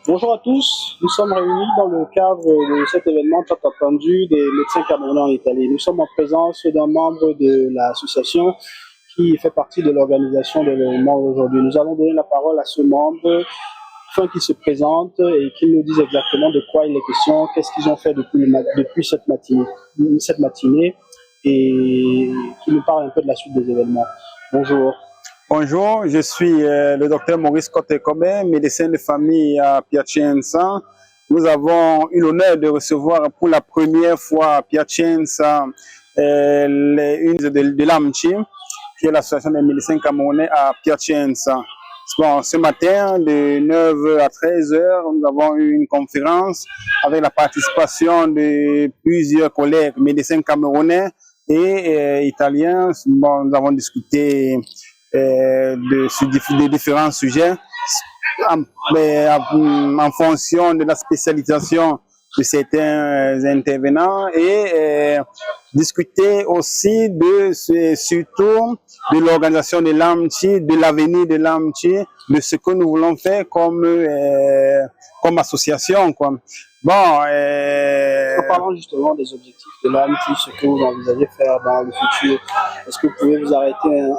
Bonjour à tous, nous sommes réunis dans le cadre de cet événement tant attendu des médecins camerounais en Italie. Nous sommes en présence d'un membre de l'association qui fait partie de l'organisation de l'événement aujourd'hui. Nous allons donner la parole à ce membre afin qu'il se présente et qu'il nous dise exactement de quoi il est question, qu'est-ce qu'ils ont fait depuis cette matinée et qu'il nous parle un peu de la suite des événements. Bonjour. Bonjour, je suis le docteur Maurice Kotekome, médecin de famille à Piacenza. Nous avons eu l'honneur de recevoir pour la première fois à Piacenza une de l'AMCI, qui est l'association des médecins camerounais à Piacenza. Bon, ce matin, de 9h à 13h, nous avons eu une conférence avec la participation de plusieurs collègues médecins camerounais et italiens. Bon, nous avons discuté de différents sujets en fonction de la spécialisation de certains intervenants et discuter aussi surtout de l'organisation de l'AMCI, de l'avenir de l'AMCI, de ce que nous voulons faire comme association, quoi. Bon, En parlant justement des objectifs de l'AMCI, ce que vous envisagez faire dans le futur, est-ce que vous pouvez vous arrêter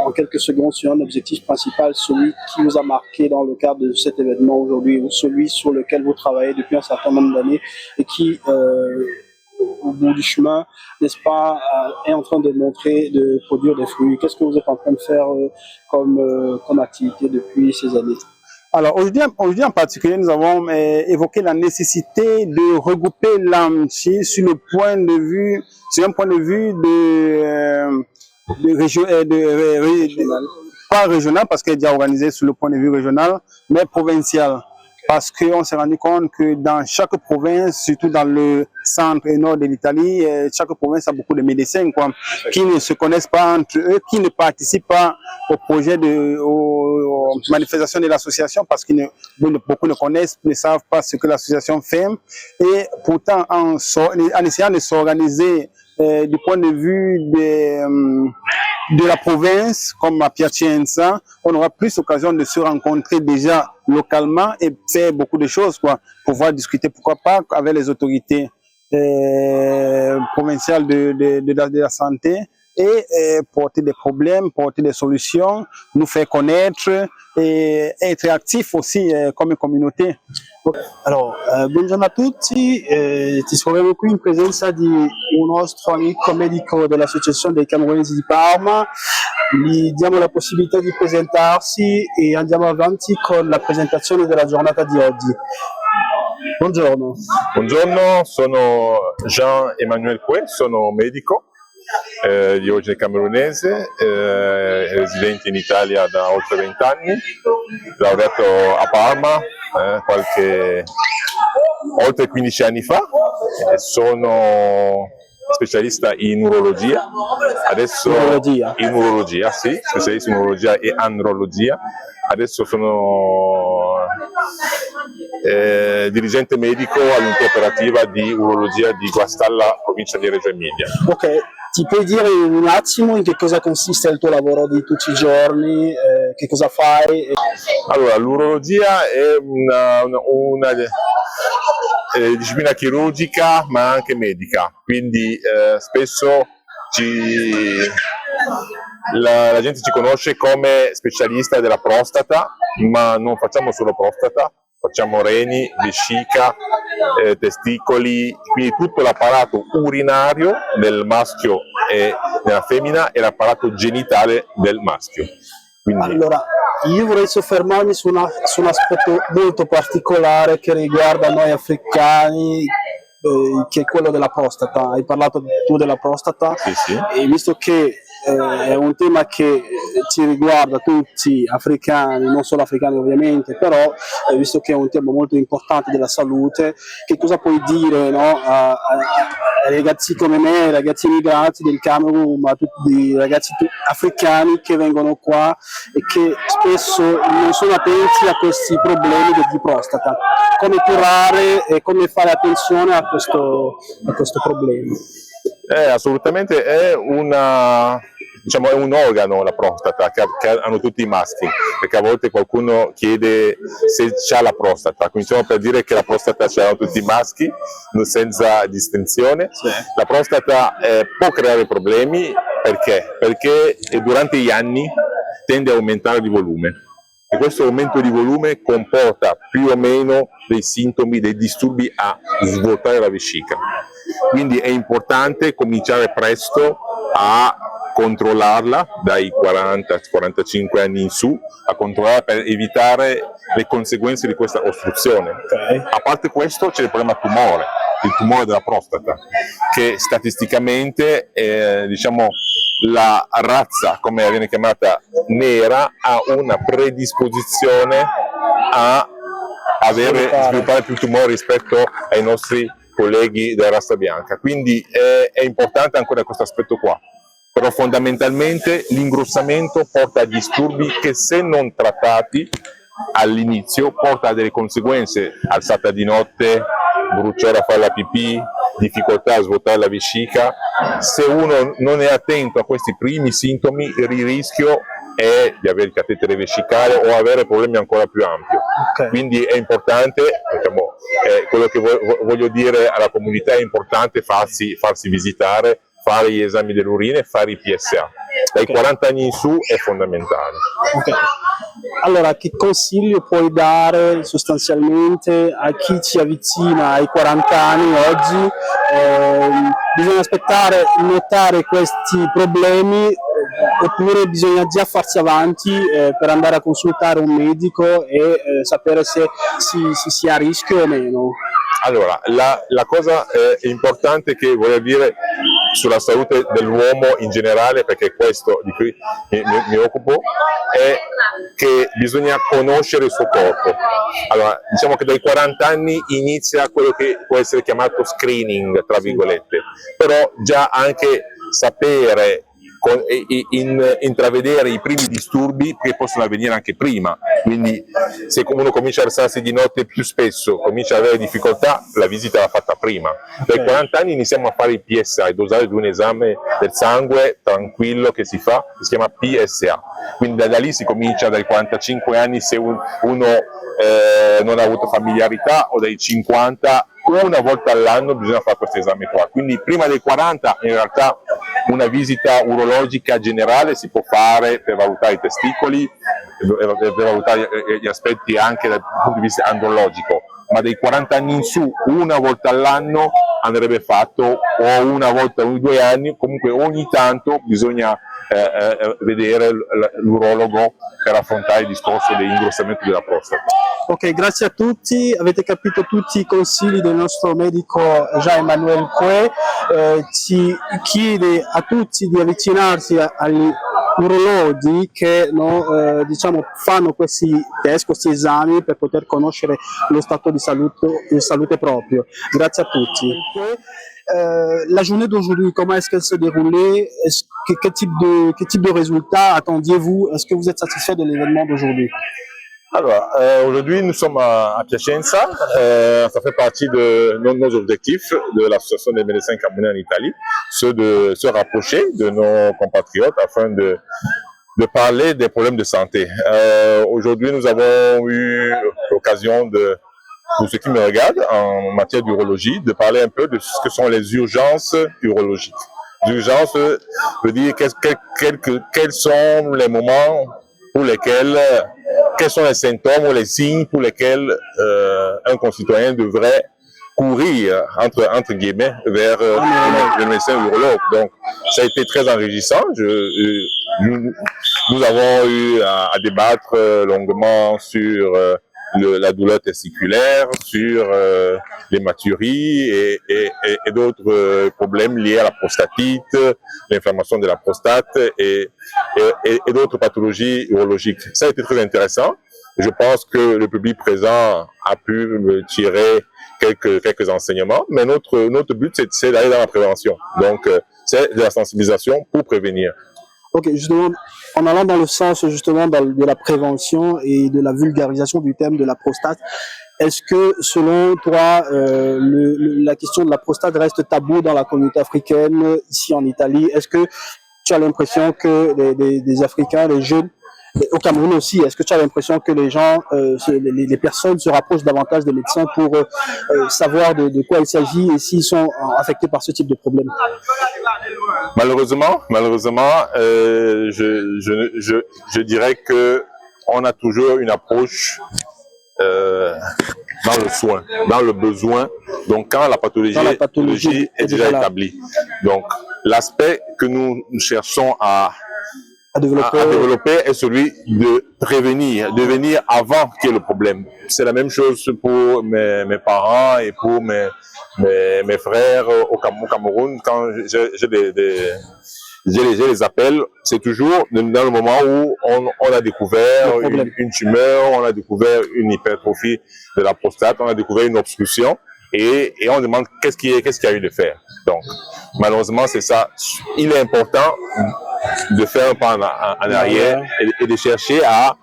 en quelques secondes sur un objectif principal, celui qui vous a marqué dans le cadre de cet événement aujourd'hui, ou celui sur lequel vous travaillez depuis un certain nombre d'années et qui, au bout du chemin, n'est-ce pas, est en train de produire des fruits? Qu'est-ce que vous êtes en train de faire comme activité depuis ces années? Alors aujourd'hui en particulier, nous avons évoqué la nécessité de regrouper l'AMCI sur un point de vue pas régional parce qu'elle est déjà organisée sur le point de vue régional, mais provincial. Parce qu'on s'est rendu compte que dans chaque province, surtout dans le centre et nord de l'Italie, chaque province a beaucoup de médecins, quoi, qui ne se connaissent pas entre eux, qui ne participent pas au projet aux manifestations de l'association parce que beaucoup ne connaissent, ne savent pas ce que l'association fait. Et pourtant, en essayant de s'organiser du point de vue de la province, comme à Piacenza, on aura plus l'occasion de se rencontrer déjà localement et faire beaucoup de choses, quoi, pouvoir discuter, pourquoi pas, avec les autorités provinciales de la santé et porter des problèmes, porter des solutions, nous faire connaître e être actif aussi come communauté. Allora, buongiorno a tutti, ci troviamo qui in presenza di un nostro amico medico dell'Associazione dei Camerunesi di Parma. Gli diamo la possibilità di presentarsi e andiamo avanti con la presentazione della giornata di oggi. Buongiorno. Buongiorno, sono Jean-Emmanuel Coué, sono medico di origine camerunese, residente in Italia da oltre 20 anni, laureato a Parma oltre 15 anni fa, sono specialista in urologia, adesso in urologia, sì, specialista in urologia e andrologia, adesso sono dirigente medico all'unità operativa di urologia di Guastalla, provincia di Reggio Emilia. Ok, ti puoi dire un attimo in che cosa consiste il tuo lavoro di tutti i giorni, che cosa fai? Allora, l'urologia è una disciplina chirurgica ma anche medica, quindi spesso la gente ci conosce come specialista della prostata, ma non facciamo solo prostata, facciamo reni, vescica, testicoli, quindi tutto l'apparato urinario del maschio e della femmina e l'apparato genitale del maschio. Quindi... Allora, io vorrei soffermarmi su un aspetto molto particolare che riguarda noi africani, che è quello della prostata. Hai parlato tu della prostata, sì, sì. E visto che è un tema che ci riguarda tutti, africani, non solo africani ovviamente, però visto che è un tema molto importante della salute, che cosa puoi dire, no, ai ragazzi come me, ai ragazzi immigrati del Camerun, ma tutti i ragazzi africani che vengono qua e che spesso non sono attenti a questi problemi di prostata? Come curare e come fare attenzione a questo problema? Assolutamente è diciamo, è un organo la prostata che hanno tutti i maschi, perché a volte qualcuno chiede se c'ha la prostata. Cominciamo per dire che la prostata ce l'hanno tutti i maschi, senza distinzione. Sì. La prostata può creare problemi perché durante gli anni tende a aumentare di volume. E questo aumento di volume comporta più o meno dei sintomi, dei disturbi a svuotare la vescica. Quindi è importante cominciare presto a controllarla, dai 40-45 anni in su, a controllarla per evitare le conseguenze di questa ostruzione. Okay. A parte questo c'è il problema tumore, il tumore della prostata, che statisticamente diciamo, la razza, come viene chiamata, nera, ha una predisposizione a sviluppare più tumori rispetto ai nostri colleghi della razza bianca. Quindi è importante ancora questo aspetto qua. Però fondamentalmente l'ingrossamento porta a disturbi che, se non trattati all'inizio, porta a delle conseguenze: alzata di notte, bruciore a fare la pipì, difficoltà a svuotare la vescica. Se uno non è attento a questi primi sintomi, il rischio è di avere il catetere vescicale o avere problemi ancora più ampi. Okay. Quindi è importante, diciamo, quello che voglio dire alla comunità, è importante farsi visitare, fare gli esami dell'urina e fare i PSA. Dai 40 anni in su è fondamentale. Okay. Allora, che consiglio puoi dare sostanzialmente a chi ci avvicina ai 40 anni oggi? Bisogna aspettare, notare questi problemi, oppure bisogna già farsi avanti per andare a consultare un medico e sapere se si è a rischio o meno? Allora, la cosa importante che voglio dire sulla salute dell'uomo in generale, perché questo di cui mi occupo, è che bisogna conoscere il suo corpo. Allora, diciamo che dai 40 anni inizia quello che può essere chiamato screening, tra virgolette, però già anche sapere, intravedere i primi disturbi che possono avvenire anche prima. Quindi se uno comincia a alzarsi di notte più spesso, comincia ad avere difficoltà, la visita va fatta prima. Dai 40 anni iniziamo a fare il PSA, il dosaggio di un esame del sangue tranquillo che si fa, che si chiama PSA. Quindi da lì si comincia, dai 45 anni, se uno non ha avuto familiarità, o dai 50, una volta all'anno bisogna fare questo esame qua. Quindi prima dei 40 in realtà una visita urologica generale si può fare per valutare i testicoli, per valutare gli aspetti anche dal punto di vista andrologico, ma dai 40 anni in su una volta all'anno andrebbe fatto, o una volta ogni 2 anni, comunque ogni tanto bisogna vedere l'urologo per affrontare il discorso dell'ingrossamento della prostata. Ok, grazie a tutti, avete capito tutti i consigli del nostro medico Jean-Emmanuel Coué. Ci chiede a tutti di avvicinarsi agli urologi che diciamo, fanno questi test, questi esami, per poter conoscere lo stato di salute proprio. Grazie a tutti. La journée d'aujourd'hui, comment est-ce qu'elle s'est déroulée? Quel type de résultats attendiez-vous? Est-ce que vous êtes satisfait de l'événement d'aujourd'hui? Alors, aujourd'hui, nous sommes à Piacenza. Ça fait partie de nos objectifs de l'Association des médecins camerounais en Italie, ceux de se rapprocher de nos compatriotes afin de parler des problèmes de santé. Aujourd'hui, nous avons eu l'occasion pour ceux qui me regardent en matière d'urologie, de parler un peu de ce que sont les urgences urologiques. L'urgence veut dire quels sont les moments pour lesquels, quels sont les symptômes ou les signes pour lesquels un concitoyen devrait courir, entre guillemets, vers le médecin urologue. Donc, ça a été très enrichissant. Nous avons eu à débattre longuement sur la douleur testiculaire, sur l'hématurie et d'autres problèmes liés à la prostatite, l'inflammation de la prostate et d'autres pathologies urologiques. Ça a été très intéressant. Je pense que le public présent a pu me tirer quelques enseignements, mais notre but, c'est d'aller dans la prévention. Donc, c'est de la sensibilisation pour prévenir. Ok, justement, en allant dans le sens justement de la prévention et de la vulgarisation du thème de la prostate, est-ce que selon toi, la question de la prostate reste tabou dans la communauté africaine, ici en Italie? Est-ce que tu as l'impression que les Africains, les jeunes, au Cameroun aussi, est-ce que tu as l'impression que les gens, les personnes se rapprochent davantage des médecins pour savoir de quoi il s'agit et s'ils sont affectés par ce type de problème? Malheureusement, je dirais que on a toujours une approche dans le soin, dans le besoin. Donc, quand la pathologie est déjà établie. Donc, l'aspect que nous cherchons à développer est celui de prévenir, de venir avant qu'il y ait le problème. C'est la même chose pour mes parents et pour mes frères au Cameroun. Quand je les appelle, c'est toujours dans le moment où on a découvert une tumeur, on a découvert une hypertrophie de la prostate, on a découvert une obstruction et on demande qu'est-ce qu'il y a eu de faire. Donc, malheureusement, c'est ça. Il est important de faire un pas en arrière et de chercher à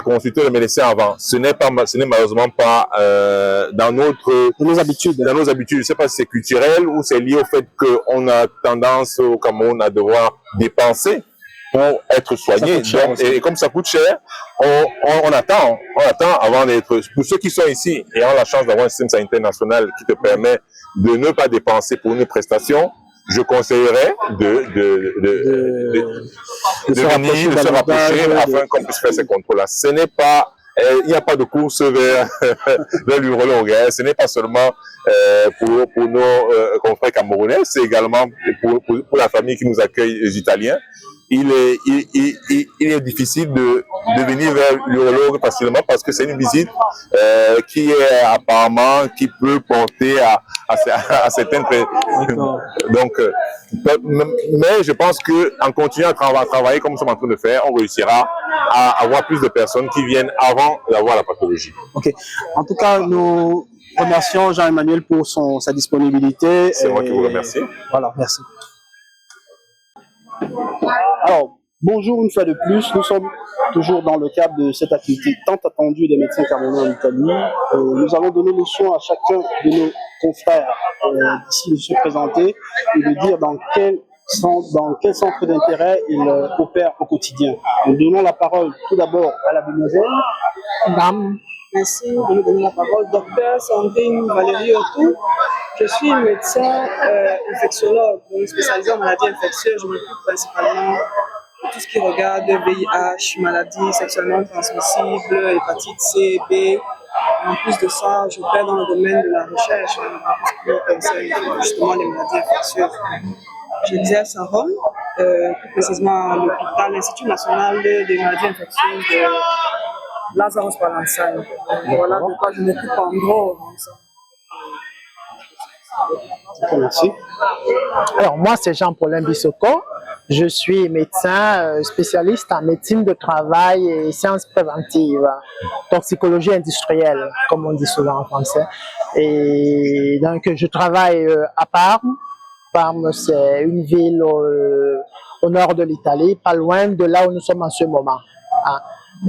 consulter le médecin avant. Ce n'est malheureusement pas dans nos habitudes. Je ne sais pas si c'est culturel ou c'est lié au fait qu'on a tendance au Cameroun à devoir dépenser pour être soigné. Donc, et comme ça coûte cher, on attend avant d'être. Pour ceux qui sont ici et ont la chance d'avoir un système sanitaire national qui te permet de ne pas dépenser pour une prestation, je conseillerais de se rapprocher afin qu'on puisse faire ces contrôles-là. Ce n'est pas, il n'y a pas de course vers l'urologue. Ce n'est pas seulement pour nos confrères camerounais, c'est également pour la famille qui nous accueille, les Italiens. Il est difficile de venir vers l'urologue facilement parce que c'est une visite qui est apparemment qui peut porter à certaines. Donc, mais je pense que en continuant à travailler comme nous sommes en train de faire, on réussira à avoir plus de personnes qui viennent avant d'avoir la pathologie. Ok. En tout cas, nous remercions Jean-Emmanuel pour sa disponibilité. C'est moi qui vous remercie. Voilà, merci. Alors, bonjour une fois de plus, nous sommes toujours dans le cadre de cette activité tant attendue des médecins camerounais en Italie. Nous allons donner le soin à chacun de nos confrères d'ici de se présenter et de dire dans quel centre d'intérêt ils opèrent au quotidien. Nous donnons la parole tout d'abord à la demoiselle. Madame. Merci de me donner la parole. Docteur Sandrine Valérie Otou. Je suis médecin infectiologue, spécialisé en maladies infectieuses. Je m'occupe principalement de tout ce qui regarde VIH, maladies sexuellement transmissibles, hépatite C, B. En plus de ça, j'opère dans le domaine de la recherche, dans tout ce qui concerne justement les maladies infectieuses. J'exerce à Rome, plus précisément à l'hôpital, l'Institut national des maladies infectieuses de Lazarus Palansane. Voilà de quoi je m'occupe en gros. Merci. Alors moi c'est Jean-Paulin Bissoko, je suis médecin spécialiste en médecine de travail et sciences préventives, toxicologie industrielle comme on dit souvent en français. Et donc je travaille à Parme. Parme c'est une ville au nord de l'Italie, pas loin de là où nous sommes en ce moment.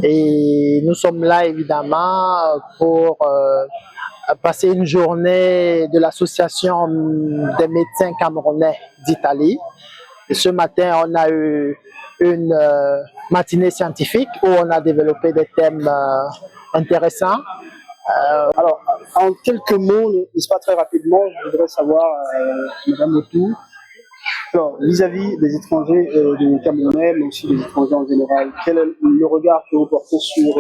Et nous sommes là évidemment pour passer une journée de l'association des médecins camerounais d'Italie. Ce matin, on a eu une matinée scientifique où on a développé des thèmes intéressants. Alors, en quelques mots, n'est-ce pas très rapidement, je voudrais savoir, Madame Otou, vis-à-vis des étrangers des Camerounais, mais aussi des étrangers en général, quel est le regard que vous portez sur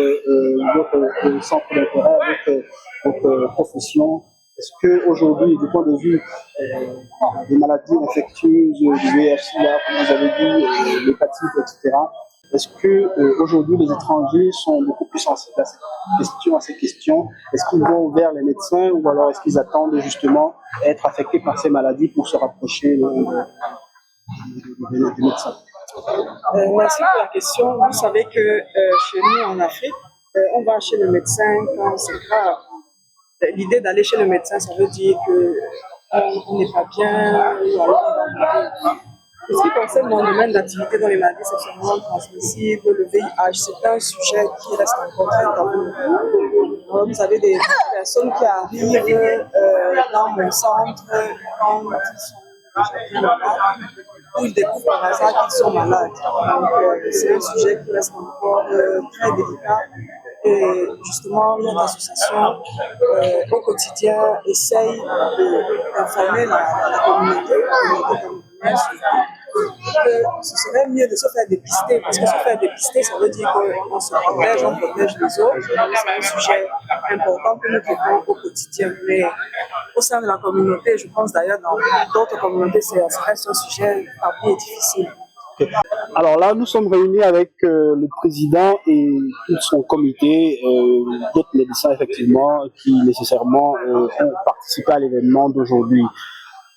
votre centre d'intérêt, votre profession? Est-ce qu'aujourd'hui, du point de vue des maladies infectieuses, du VIH, comme vous avez dit, l'hépatite, etc., Est-ce que aujourd'hui les étrangers sont beaucoup plus sensibles à ces questions? Est-ce qu'ils vont vers les médecins ou alors est-ce qu'ils attendent justement être affectés par ces maladies pour se rapprocher des médecins? Merci pour la question. Vous savez que chez nous en Afrique, on va chez le médecin quand c'est grave. L'idée d'aller chez le médecin, ça veut dire qu'on n'est pas bien ou alors on va mourir. En ce qui concerne mon domaine d'activité dans les maladies sexuellement transmissibles, le VIH, c'est un sujet qui reste encore très tabou. Vous avez des personnes qui arrivent dans mon centre quand ils sont déjà malades, où ils découvrent par hasard qu'ils sont malades. Donc, c'est un sujet qui reste encore très délicat. Et justement, notre association, au quotidien, essaye d'informer la communauté camerounaise que ce serait mieux de se faire dépister, parce que se faire dépister, ça veut dire qu'on se protège, on protège les autres. C'est un sujet important que nous traitons au quotidien. Mais au sein de la communauté, je pense d'ailleurs dans d'autres communautés, ça reste un sujet tabou et difficile. Alors là, nous sommes réunis avec le président et tout son comité, d'autres médecins effectivement, qui nécessairement ont participé à l'événement d'aujourd'hui.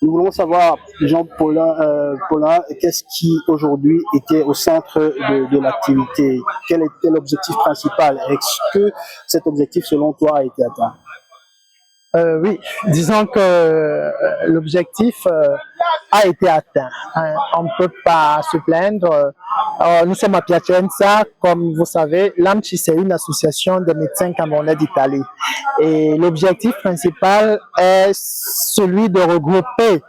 Nous voulons savoir, Jean-Paulin, qu'est-ce qui aujourd'hui était au centre de l'activité? Quel était l'objectif principal? Est-ce que cet objectif, selon toi, a été atteint? Oui, disons que l'objectif a été atteint. Hein. On ne peut pas se plaindre. Nous sommes à Piacenza, comme vous savez. L'AMCI, c'est une association de médecins camerounais d'Italie. Et l'objectif principal est celui de regrouper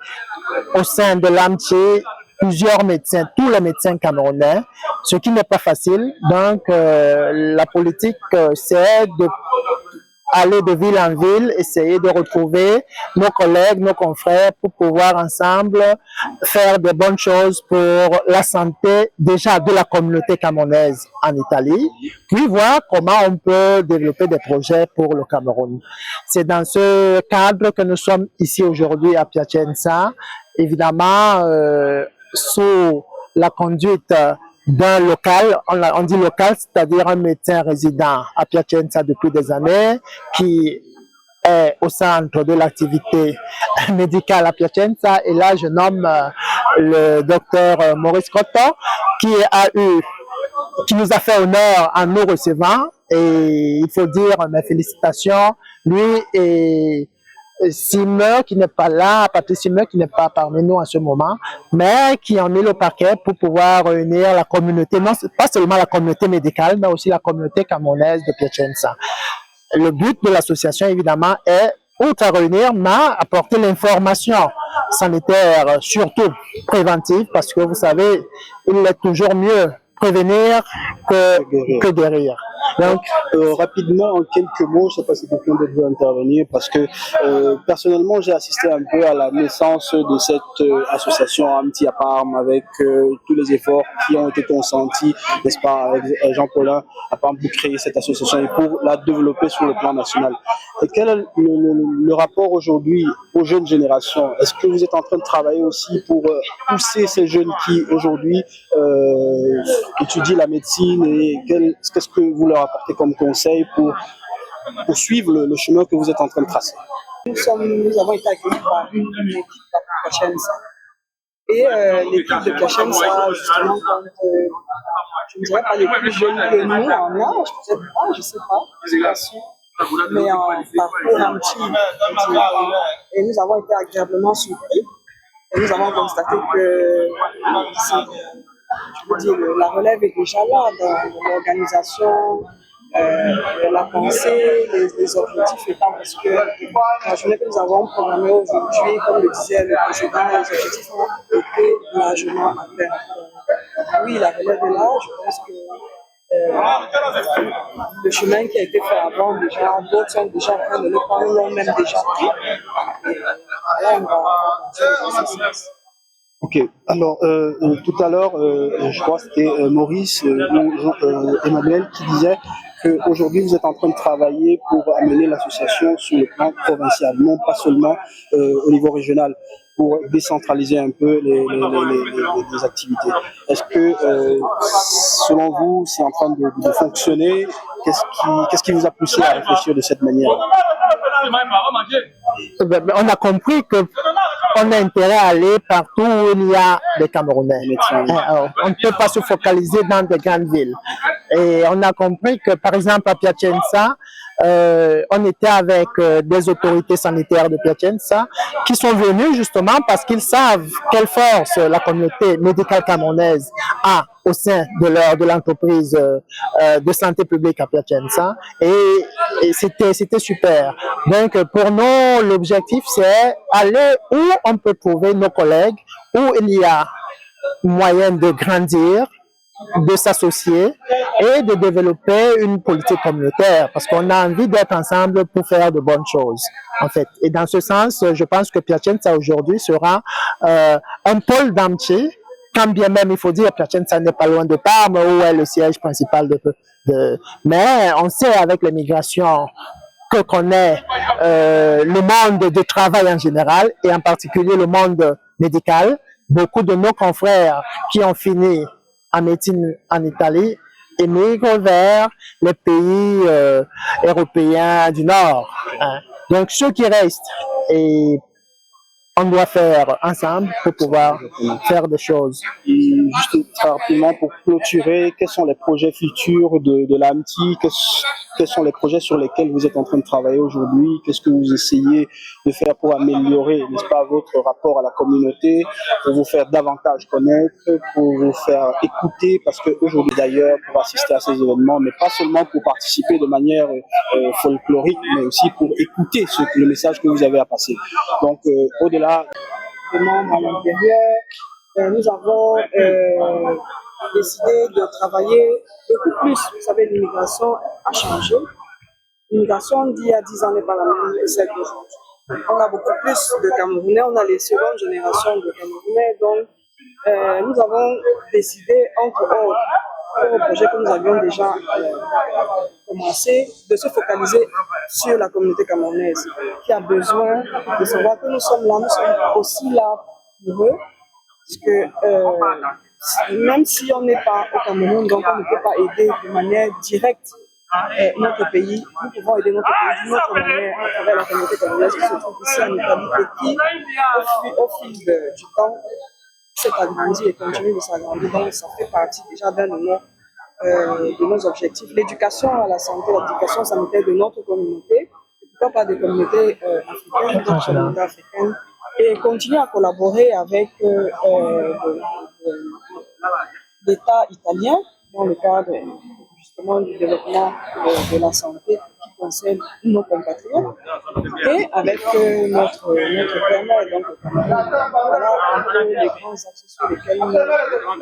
au sein de l'AMCI plusieurs médecins, tous les médecins camerounais, ce qui n'est pas facile. Donc, la politique, c'est de aller de ville en ville, essayer de retrouver nos collègues, nos confrères pour pouvoir ensemble faire de bonnes choses pour la santé déjà de la communauté camerounaise en Italie, puis voir comment on peut développer des projets pour le Cameroun. C'est dans ce cadre que nous sommes ici aujourd'hui à Piacenza, évidemment sous la conduite d'un local, on dit local, c'est-à-dire un médecin résident à Piacenza depuis des années, qui est au centre de l'activité médicale à Piacenza. Et là, je nomme le docteur Maurice Cotto, qui nous a fait honneur en nous recevant. Et il faut dire mes félicitations, lui et Simeur qui n'est pas là, Patrice Simeur qui n'est pas parmi nous en ce moment, mais qui en met le paquet pour pouvoir réunir la communauté, non pas seulement la communauté médicale, mais aussi la communauté camerounaise de Piacenza. Le but de l'association, évidemment, est, outre à réunir, mais apporter l'information sanitaire, surtout préventive, parce que vous savez, il est toujours mieux prévenir que guérir. Donc, rapidement, en quelques mots, je ne sais pas si quelqu'un d'autre veut intervenir, parce que personnellement, j'ai assisté un peu à la naissance de cette association Amity à Parme, avec tous les efforts qui ont été consentis, n'est-ce pas, avec Jean-Paulin à Parme pour créer cette association et pour la développer sur le plan national. Et quel est le rapport aujourd'hui aux jeunes générations? Est-ce que vous êtes en train de travailler aussi pour pousser ces jeunes qui aujourd'hui étudient la médecine, et qu'est-ce que vous leur apportez comme conseil pour suivre le chemin que vous êtes en train de tracer? Nous avons été accueillis par une équipe de Piacenza. Et l'équipe de Piacenza, justement, je ne dirais pas les plus jeunes que nous en âge, peut-être pas, je ne sais pas, mais en parcours un petit. Et nous avons été agréablement surpris. Et nous avons constaté que je veux dire, la relève est déjà là dans l'organisation, la pensée, les objectifs étant, parce que la journée que nous avons programmée aujourd'hui, comme le disait le président, les objectifs ont été largement atteints. Oui, la relève est là, je pense que le chemin qui a été fait avant, déjà, d'autres sont déjà en train de le prendre, l'ont même déjà pris. Et là, on va continuer. Ok, alors tout à l'heure, je crois que c'était Maurice ou Emmanuel qui disait qu'aujourd'hui vous êtes en train de travailler pour amener l'association sur le plan provincial, non pas seulement au niveau régional. pour décentraliser un peu les activités. Est-ce que, selon vous, c'est en train de fonctionner? Qu'est-ce qui vous a poussé à réfléchir de cette manière? On a compris qu'on a intérêt à aller partout où il y a des Camerounais. On ne peut pas se focaliser dans des grandes villes. Et on a compris que, par exemple, à Piacenza, on était avec des autorités sanitaires de Piacenza qui sont venus justement parce qu'ils savent quelle force la communauté médicale camerounaise a au sein de l'entreprise de santé publique à Piacenza, et c'était super. Donc pour nous, l'objectif c'est aller où on peut trouver nos collègues, où il y a moyen de grandir, de s'associer et de développer une politique communautaire, parce qu'on a envie d'être ensemble pour faire de bonnes choses, en fait. Et dans ce sens, je pense que Piacenza aujourd'hui sera un pôle d'amitié, quand bien même il faut dire Piacenza n'est pas loin de Parme, où est le siège principal mais on sait avec l'immigration que connaît le monde du travail en général, et en particulier le monde médical. Beaucoup de nos confrères qui ont fini en médecine en Italie émigrent vers les pays européens du Nord. Donc ceux qui restent, et on doit faire ensemble pour pouvoir faire des choses. Et juste très rapidement, pour clôturer, quels sont les projets futurs de l'AMTI? Quels sont les projets sur lesquels vous êtes en train de travailler aujourd'hui? Qu'est-ce que vous essayez de faire pour améliorer, n'est-ce pas, votre rapport à la communauté, pour vous faire davantage connaître, pour vous faire écouter? Parce qu'aujourd'hui d'ailleurs, pour assister à ces événements, mais pas seulement pour participer de manière folklorique, mais aussi pour écouter le message que vous avez à passer. Donc au-delà des membres à l'intérieur, nous avons décidé de travailler beaucoup plus. Vous savez, l'immigration a changé. L'immigration d'il y a 10 ans n'est pas la même que celle d'aujourd'hui. On a beaucoup plus de Camerounais, on a les secondes générations de Camerounais, donc nous avons décidé, entre autres, pour un projet que nous avions déjà commencé, de se focaliser sur la communauté camerounaise qui a besoin de savoir que nous sommes aussi là pour eux, parce que même si on n'est pas au Cameroun, donc on ne peut pas aider de manière directe notre pays, nous pouvons aider notre pays d'une autre manière à travers la communauté camerounaise qui se trouve ici en Italie et qui, au fil du temps, s'est agrandi et continue de s'agrandir. Donc ça fait partie déjà d'un de nos objectifs. L'éducation à la santé, l'éducation sanitaire de notre communauté, pourquoi pas des communautés africaines, d'autres communautés africaines, et continuer à collaborer avec l'État italien dans le cadre justement du développement de la santé qui concerne nos compatriotes, et avec notre PME, donc voilà un peu les grands axes sur lesquels nous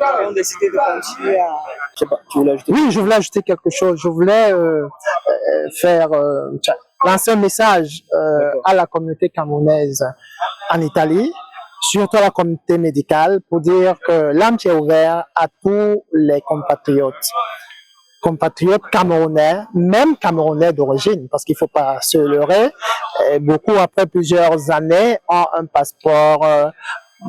avons décidé de continuer à... Je sais pas, tu voulais ajouter? Oui, je voulais ajouter quelque chose. Je voulais lancer un message à la communauté camerounaise en Italie, surtout à la communauté médicale, pour dire que l'AMTI est ouvert à tous les compatriotes camerounais, même camerounais d'origine, parce qu'il ne faut pas se leurrer. Beaucoup, après plusieurs années, ont un passeport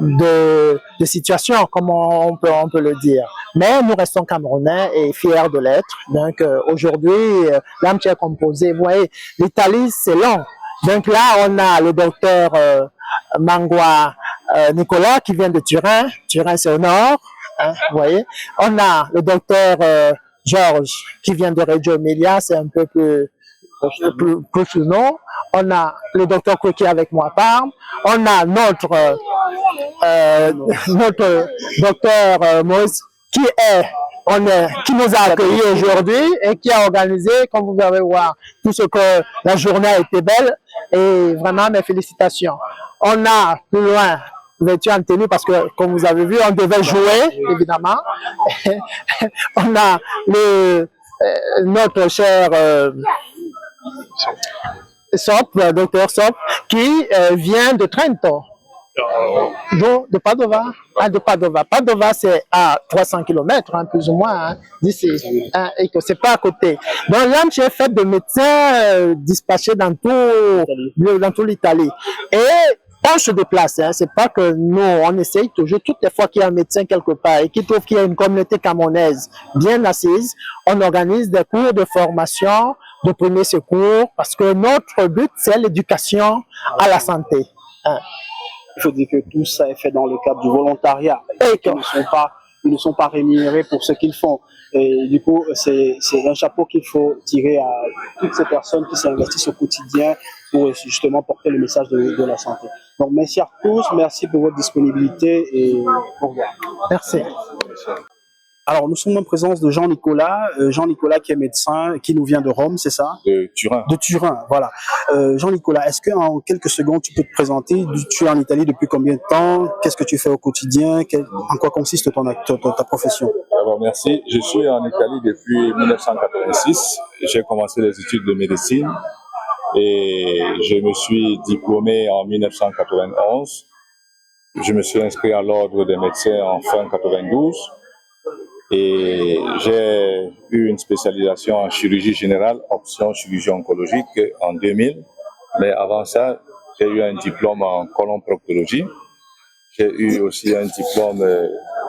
de situation, comme on peut le dire. Mais nous restons camerounais et fiers de l'être. Donc aujourd'hui, l'AMTI est composé. Vous voyez, l'Italie, c'est long. Donc là, on a le docteur Mangwa Nicolas qui vient de Turin. Turin, c'est au nord. Vous voyez. On a le docteur Georges qui vient de Reggio Emilia, c'est un peu plus nord. On a le docteur Koué qui est avec moi à Parme. On a notre docteur Moïse qui nous a accueillis aujourd'hui et qui a organisé, comme vous allez voir, tout ce que la journée a été belle, et vraiment mes félicitations. On a plus loin vêtu en tenue parce que, comme vous avez vu, on devait jouer, évidemment. On a notre cher docteur Sop, qui vient de Trento. De Padova. De Padova. Padova, c'est à 300 km, plus ou moins, d'ici. Et que c'est pas à côté. Donc là, j'ai fait des médecins dispatchés dans toute l'Italie. Et on se déplace, hein. C'est pas que nous, on essaye toujours, toutes les fois qu'il y a un médecin quelque part et qu'il trouve qu'il y a une communauté camerounaise bien assise, on organise des cours de formation, de premiers secours, parce que notre but, c'est l'éducation à la santé. Hein. Il faut dire que tout ça est fait dans le cadre du volontariat. Et ils ne sont pas rémunérés pour ce qu'ils font. Et du coup, c'est un chapeau qu'il faut tirer à toutes ces personnes qui s'investissent au quotidien pour justement porter le message de la santé. Donc, merci à tous, merci pour votre disponibilité et au revoir. Merci. Alors, nous sommes en présence de Jean-Nicolas. Jean-Nicolas qui est médecin, qui nous vient de Rome, c'est ça? De Turin. De Turin, voilà. Jean-Nicolas, est-ce qu'en quelques secondes, tu peux te présenter? Tu es en Italie depuis combien de temps? Qu'est-ce que tu fais au quotidien? En quoi consiste ta profession? Alors, merci. Je suis en Italie depuis 1986. J'ai commencé les études de médecine et je me suis diplômé en 1991. Je me suis inscrit à l'ordre des médecins en fin 92. Et j'ai eu une spécialisation en chirurgie générale, option chirurgie oncologique en 2000. Mais avant ça, j'ai eu un diplôme en colon-proctologie. J'ai eu aussi un diplôme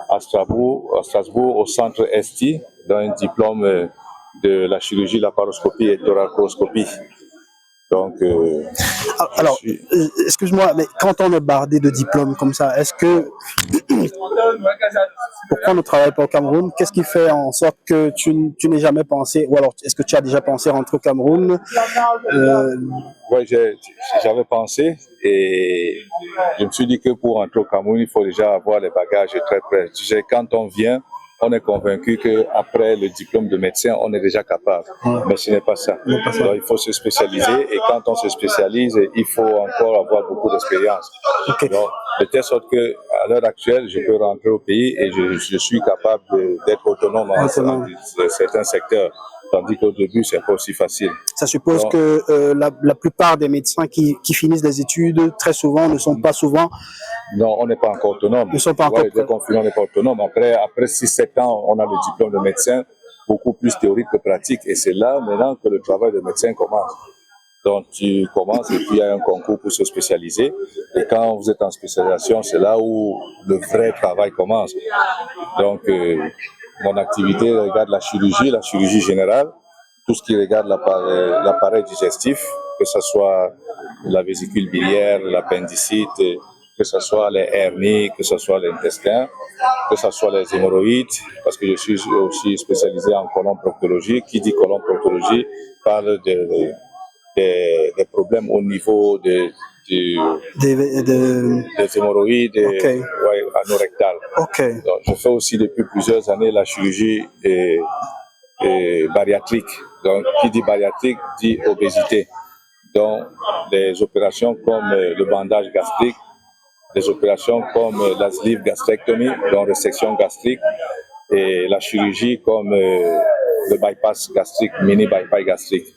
à Strasbourg au centre ST, dans un diplôme de la chirurgie, laparoscopie et thoracoscopie. Donc, alors, excuse-moi, mais quand on est bardé de diplômes comme ça, est-ce que pourquoi on ne travaille pas au Cameroun? Qu'est-ce qui fait en sorte que tu n'aies jamais pensé, ou alors est-ce que tu as déjà pensé rentrer au Cameroun? Oui, j'avais pensé et je me suis dit que pour rentrer au Cameroun, il faut déjà avoir les bagages très près. Tu sais, quand on vient, on est convaincu qu'après le diplôme de médecin, on est déjà capable. Mais ce n'est pas ça. Donc, il faut se spécialiser et quand on se spécialise, il faut encore avoir beaucoup d'expérience. Okay. Donc, de telle sorte qu'à l'heure actuelle, je peux rentrer au pays et je suis capable d'être autonome dans certains secteurs. Tandis qu'au début, c'est pas aussi facile. Ça suppose que la plupart des médecins qui finissent des études, très souvent, ne sont pas souvent... Non, on n'est pas encore autonome. Ils ne sont pas encore on n'est pas autonome. Après 6-7 ans, on a le diplôme de médecin, beaucoup plus théorique que pratique. Et c'est là, maintenant, que le travail de médecin commence. Donc, tu commences et puis il y a un concours pour se spécialiser. Et quand vous êtes en spécialisation, c'est là où le vrai travail commence. Donc, mon activité regarde la chirurgie générale, tout ce qui regarde l'appareil digestif, que ce soit la vésicule biliaire, l'appendicite, que ce soit les hernies, que ce soit l'intestin, que ce soit les hémorroïdes, parce que je suis aussi spécialisé en colon-proctologie. Qui dit colon-proctologie parle des problèmes au niveau des hémorroïdes anorectales. Okay. Donc, je fais aussi depuis plusieurs années la chirurgie bariatrique. Donc, qui dit bariatrique dit obésité. Donc, des opérations comme le bandage gastrique, des opérations comme la sleeve gastrectomie, donc résection gastrique, et la chirurgie comme le bypass gastrique, mini bypass gastrique.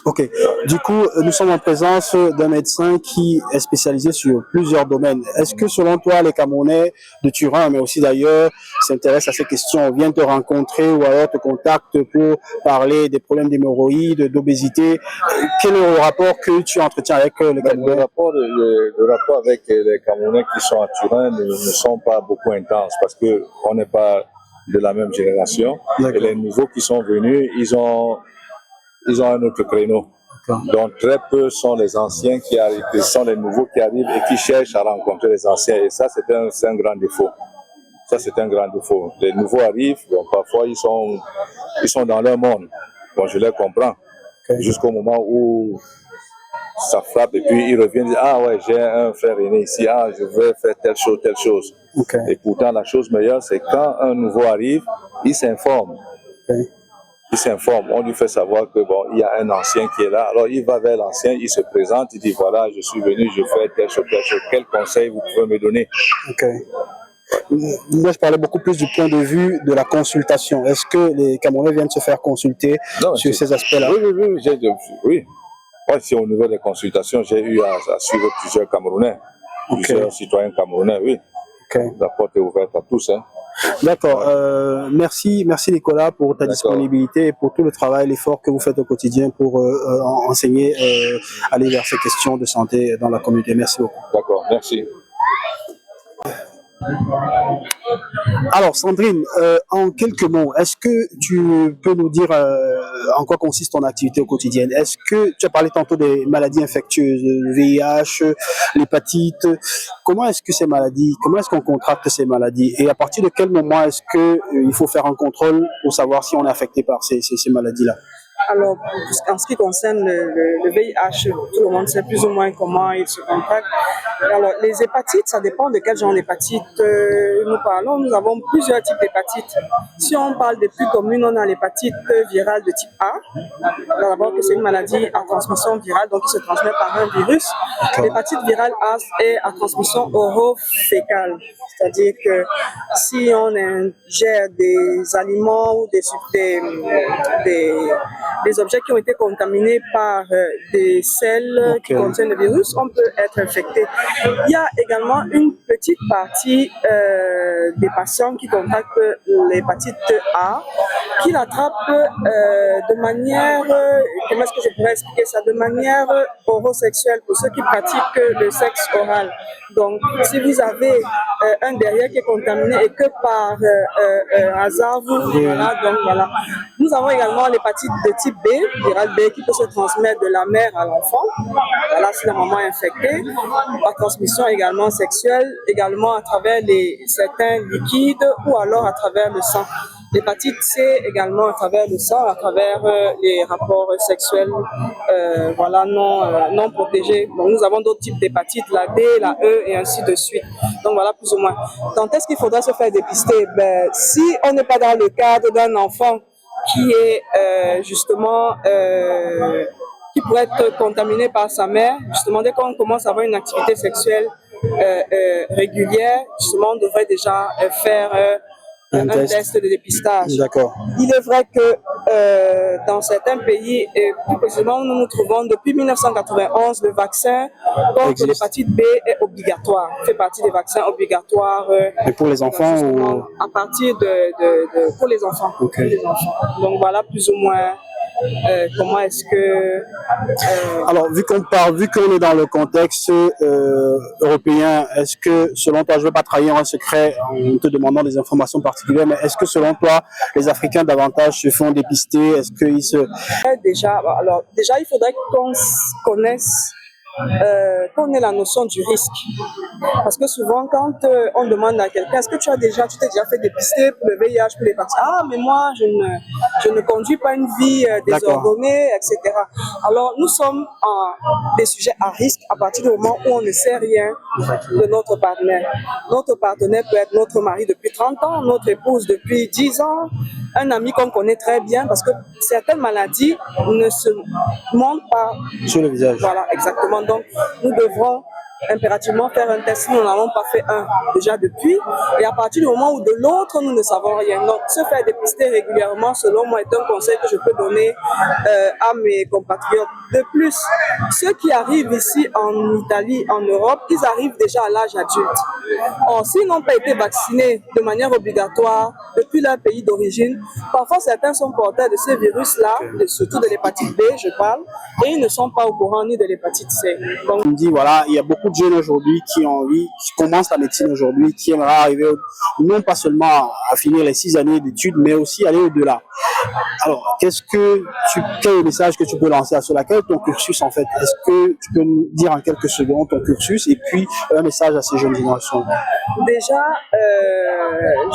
Ok. Du coup, nous sommes en présence d'un médecin qui est spécialisé sur plusieurs domaines. Est-ce que selon toi, les Camerounais de Turin, mais aussi d'ailleurs, s'intéressent à ces questions, viennent te rencontrer ou alors te contactent pour parler des problèmes d'hémorroïdes, d'obésité? Quel est le rapport que tu entretiens avec les Camerounais? Le rapport avec les Camerounais qui sont à Turin ne sont pas beaucoup intenses parce qu'on n'est pas de la même génération. Et les nouveaux qui sont venus, ils ont un autre créneau. Donc très peu sont les anciens qui arrivent, ce sont les nouveaux qui arrivent et qui cherchent à rencontrer les anciens. Et ça, c'est un grand défaut. Ça, c'est un grand défaut. Les nouveaux arrivent, donc parfois ils sont dans leur monde. Bon, je les comprends. Jusqu'au moment où ça frappe et puis ils reviennent et disent « Ah ouais, j'ai un frère aîné ici, ah je veux faire telle chose. Et pourtant, la chose meilleure, c'est quand un nouveau arrive, il s'informe. Il s'informe, on lui fait savoir que il y a un ancien qui est là. Alors il va vers l'ancien, il se présente, il dit voilà, je suis venu, je fais telle chose. Quel conseil vous pouvez me donner? Moi, je parlais beaucoup plus du point de vue de la consultation. Est-ce que les Camerounais viennent se faire consulter sur ces aspects-là? Oui. Moi, si au niveau des consultations, j'ai eu à suivre plusieurs Camerounais, plusieurs citoyens camerounais, oui. La porte est ouverte à tous. Hein. D'accord. Merci Nicolas pour ta disponibilité et pour tout le travail, l'effort que vous faites au quotidien pour enseigner, aller vers ces questions de santé dans la communauté. Merci beaucoup. D'accord, merci. Alors Sandrine, en quelques mots, est-ce que tu peux nous dire en quoi consiste ton activité au quotidien? Est-ce que tu as parlé tantôt des maladies infectieuses, le VIH, l'hépatite? Comment est-ce que ces maladies, comment est-ce qu'on contracte ces maladies? Et à partir de quel moment est-ce que il faut faire un contrôle pour savoir si on est affecté par ces maladies-là? Alors, en ce qui concerne le VIH, tout le monde sait plus ou moins comment il se contracte. Alors, les hépatites, ça dépend de quel genre d'hépatite nous parlons. Nous avons plusieurs types d'hépatites. Si on parle des plus communes, on a l'hépatite virale de type A. D'abord, c'est une maladie à transmission virale, donc qui se transmet par un virus. L'hépatite virale A est à transmission oro-fécale. C'est-à-dire que si on ingère des aliments ou des objets qui ont été contaminés par des selles qui contiennent le virus, on peut être infecté. Il y a également une petite partie des patients qui contractent l'hépatite A, qui l'attrapent de manière, comment est-ce que je pourrais expliquer ça, de manière orosexuelle pour ceux qui pratiquent le sexe oral. Donc, si vous avez un derrière qui est contaminé et que par hasard voilà, donc voilà. Nous avons également l'hépatite de type B, virale B, qui peut se transmettre de la mère à l'enfant, voilà, si la maman est infectée, par transmission également sexuelle, également à travers certains liquides ou alors à travers le sang. L'hépatite C également à travers le sang, à travers les rapports sexuels voilà, non protégés. Bon, nous avons d'autres types d'hépatites, la D, la E et ainsi de suite. Donc voilà plus ou moins. Quand est-ce qu'il faudra se faire dépister? Si on n'est pas dans le cadre d'un enfant qui est justement qui pourrait être contaminé par sa mère, justement dès qu'on commence à avoir une activité sexuelle régulière, justement on devrait déjà faire un test de dépistage. D'accord. Il est vrai que dans certains pays, et plus précisément où nous nous trouvons, depuis 1991, le vaccin contre l'hépatite B est obligatoire, fait partie des vaccins obligatoires. Et pour les enfants ou... À partir pour les enfants. Okay. Pour les enfants. Donc voilà plus ou moins comment est-ce que... Alors, vu qu'on est dans le contexte européen, est-ce que, selon toi, je ne veux pas trahir un secret en te demandant des informations particulières, mais est-ce que, selon toi, les Africains davantage se font dépister? Est-ce qu'ils se... Déjà, il faudrait qu'on connaisse qu'on ait la notion du risque. Parce que souvent, quand on demande à quelqu'un, est-ce que tu t'es déjà fait dépister pour le VIH, pour l'hépatite? Ah, mais moi, je ne conduis pas une vie désordonnée, etc. Alors, nous sommes des sujets à risque à partir du moment où on ne sait rien de notre partenaire. Notre partenaire peut être notre mari depuis 30 ans, notre épouse depuis 10 ans, un ami qu'on connaît très bien, parce que certaines maladies ne se montrent pas sur le visage. Voilà, exactement. Donc, nous devrons impérativement faire un test si nous n'en avons pas fait un déjà depuis, et à partir du moment où de l'autre nous ne savons rien. Donc se faire dépister régulièrement selon moi est un conseil que je peux donner à mes compatriotes. De plus, ceux qui arrivent ici en Italie, en Europe, ils arrivent déjà à l'âge adulte. Or, s'ils n'ont pas été vaccinés de manière obligatoire depuis leur pays d'origine, parfois certains sont porteurs de ces virus-là, surtout de l'hépatite B, je parle, et ils ne sont pas au courant ni de l'hépatite C. Donc, on me dit, voilà, il y a beaucoup de jeunes aujourd'hui qui ont envie, qui commencent la médecine aujourd'hui, qui aimeraient arriver, non pas seulement à finir les 6 années d'études, mais aussi aller au-delà. Alors, quel est le message que tu peux lancer à cela? Quel est ton cursus en fait? Est-ce que tu peux nous dire en quelques secondes ton cursus et puis un message à ces jeunes générations? Déjà,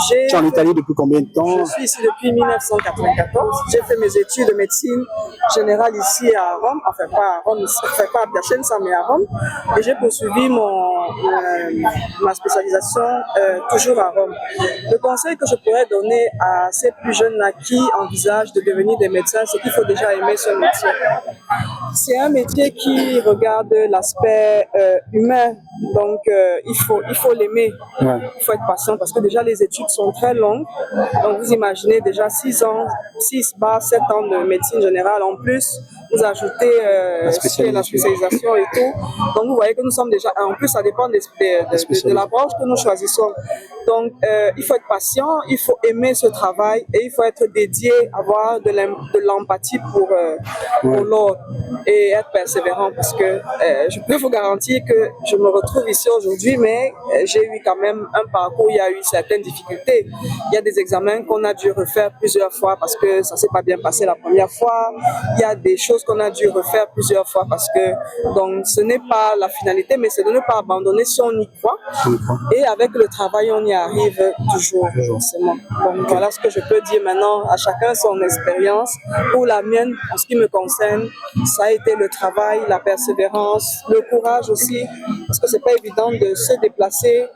tu es en Italie depuis combien de temps? Je suis ici depuis 1994. J'ai fait mes études de médecine générale ici à Rome, enfin pas à Rome, pas à Piacenza, mais à Rome. Et j'ai poursuivi ma spécialisation toujours à Rome. Le conseil que je pourrais donner à ces plus jeunes-là qui envisagent de devenir des médecins, c'est qu'il faut déjà aimer ce métier. C'est un métier qui regarde l'aspect humain, donc il faut l'aimer. Ouais. Il faut être patient parce que déjà les études sont très longues. Donc vous imaginez déjà 6 ans, 7 ans de médecine générale en plus. vous ajoutez ce qui est la spécialisation et tout. Donc vous voyez que nous sommes déjà, en plus ça dépend de la branche que nous choisissons. Donc il faut être patient, il faut aimer ce travail et il faut être dédié, avoir de l'empathie pour l'autre et être persévérant parce que je peux vous garantir que je me retrouve ici aujourd'hui, mais j'ai eu quand même un parcours, il y a eu certaines difficultés. Il y a des examens qu'on a dû refaire plusieurs fois parce que ça s'est pas bien passé la première fois. Il y a des choses qu'on a dû refaire plusieurs fois parce que donc ce n'est pas la finalité, mais c'est de ne pas abandonner si on y croit. Et avec le travail, on y arrive toujours, forcément. Donc voilà ce que je peux dire maintenant, à chacun son expérience. Pour la mienne, en ce qui me concerne, ça a été le travail, la persévérance, le courage aussi, parce que c'est pas évident de se déplacer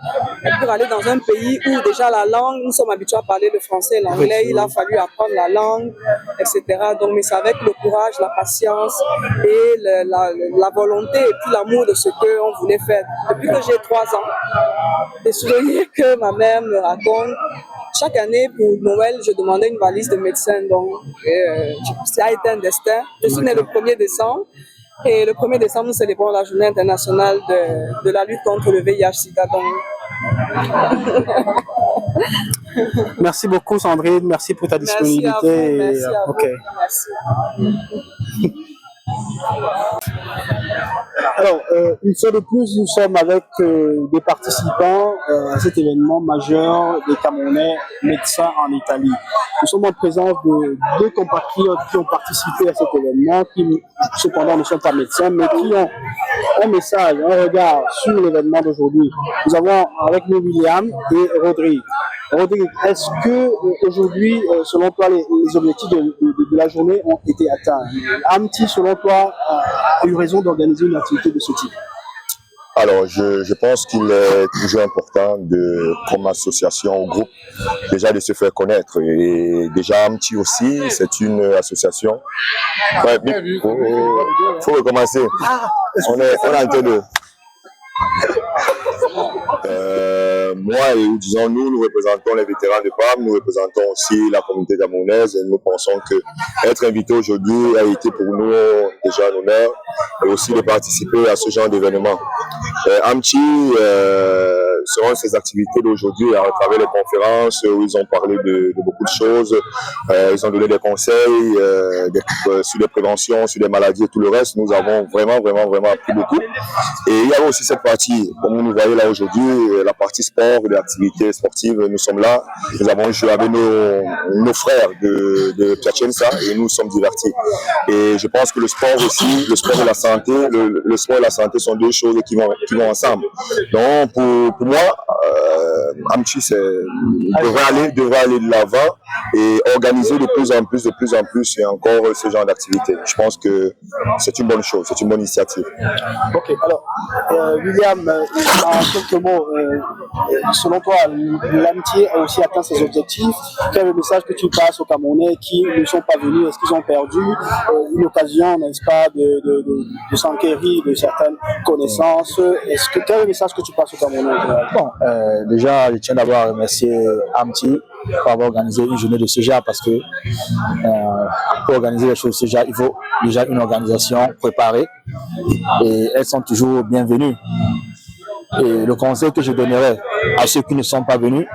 pour aller dans un pays où déjà la langue, nous sommes habitués à parler le français et l'anglais, il a fallu apprendre la langue, etc. Donc, mais c'est avec le courage, la patience et la volonté et puis l'amour de ce qu'on voulait faire. Depuis que j'ai 3 ans, des souvenirs que ma mère me raconte, chaque année pour Noël, je demandais une valise de médecin. Donc, ça a été un destin. Je suis née le 1er décembre. Et le 1er décembre, nous célébrons la journée internationale de la lutte contre le VIH-Sida. Merci beaucoup Sandrine, merci pour ta disponibilité. Merci à vous. Okay. Merci. Alors, une fois de plus, nous sommes avec des participants à cet événement majeur des Camerounais médecins en Italie. Nous sommes en présence de 2 compatriotes qui ont participé à cet événement, qui cependant ne sont pas médecins, mais qui ont un message, un regard sur l'événement d'aujourd'hui. Nous avons avec nous William et Rodrigue. Rodrigue, est-ce que aujourd'hui, selon toi, les objectifs de la journée ont été atteints? Amti, selon toi, a eu raison d'organiser une activité de ce type? Alors, je pense qu'il est toujours important, comme association ou groupe, déjà de se faire connaître. Et déjà, Amti aussi, c'est une association. Ouais, faut recommencer. On est en train de... moi et disons nous représentons les vétérans de PAM, nous représentons aussi la communauté camerounaise et nous pensons que être invité aujourd'hui a été pour nous déjà un honneur et aussi de participer à ce genre d'événement. Amti, selon ses activités d'aujourd'hui, à travers les conférences où ils ont parlé de beaucoup de choses, ils ont donné des conseils sur les préventions, sur les maladies et tout le reste. Nous avons vraiment appris beaucoup. Et il y a aussi cette partie, comme vous nous voyez là aujourd'hui, la partie sport, de l'activité sportive, nous sommes là. Nous avons joué avec nos frères de Piacenza et nous sommes divertis. Et je pense que le sport aussi, le sport et la santé, le sport et la santé sont 2 choses qui vont ensemble. Donc pour moi, Amti devrait aller de l'avant et organiser de plus en plus et encore ce genre d'activité. Je pense que c'est une bonne chose, c'est une bonne initiative. Ok, alors William, en quelques mots, selon toi, l'amitié a aussi atteint ses objectifs. Quel est le message que tu passes aux Camerounais qui ne sont pas venus? Est-ce qu'ils ont perdu une occasion, n'est-ce pas, de s'enquérir de certaines connaissances? Quel est le message que tu passes aux Camerounais? Bon, déjà, je tiens d'abord à remercier Amti pour avoir organisé une journée de ce genre parce que pour organiser les choses de ce genre, il faut déjà une organisation préparée et elles sont toujours bienvenues. Et le conseil que je donnerais à ceux qui ne sont pas venus,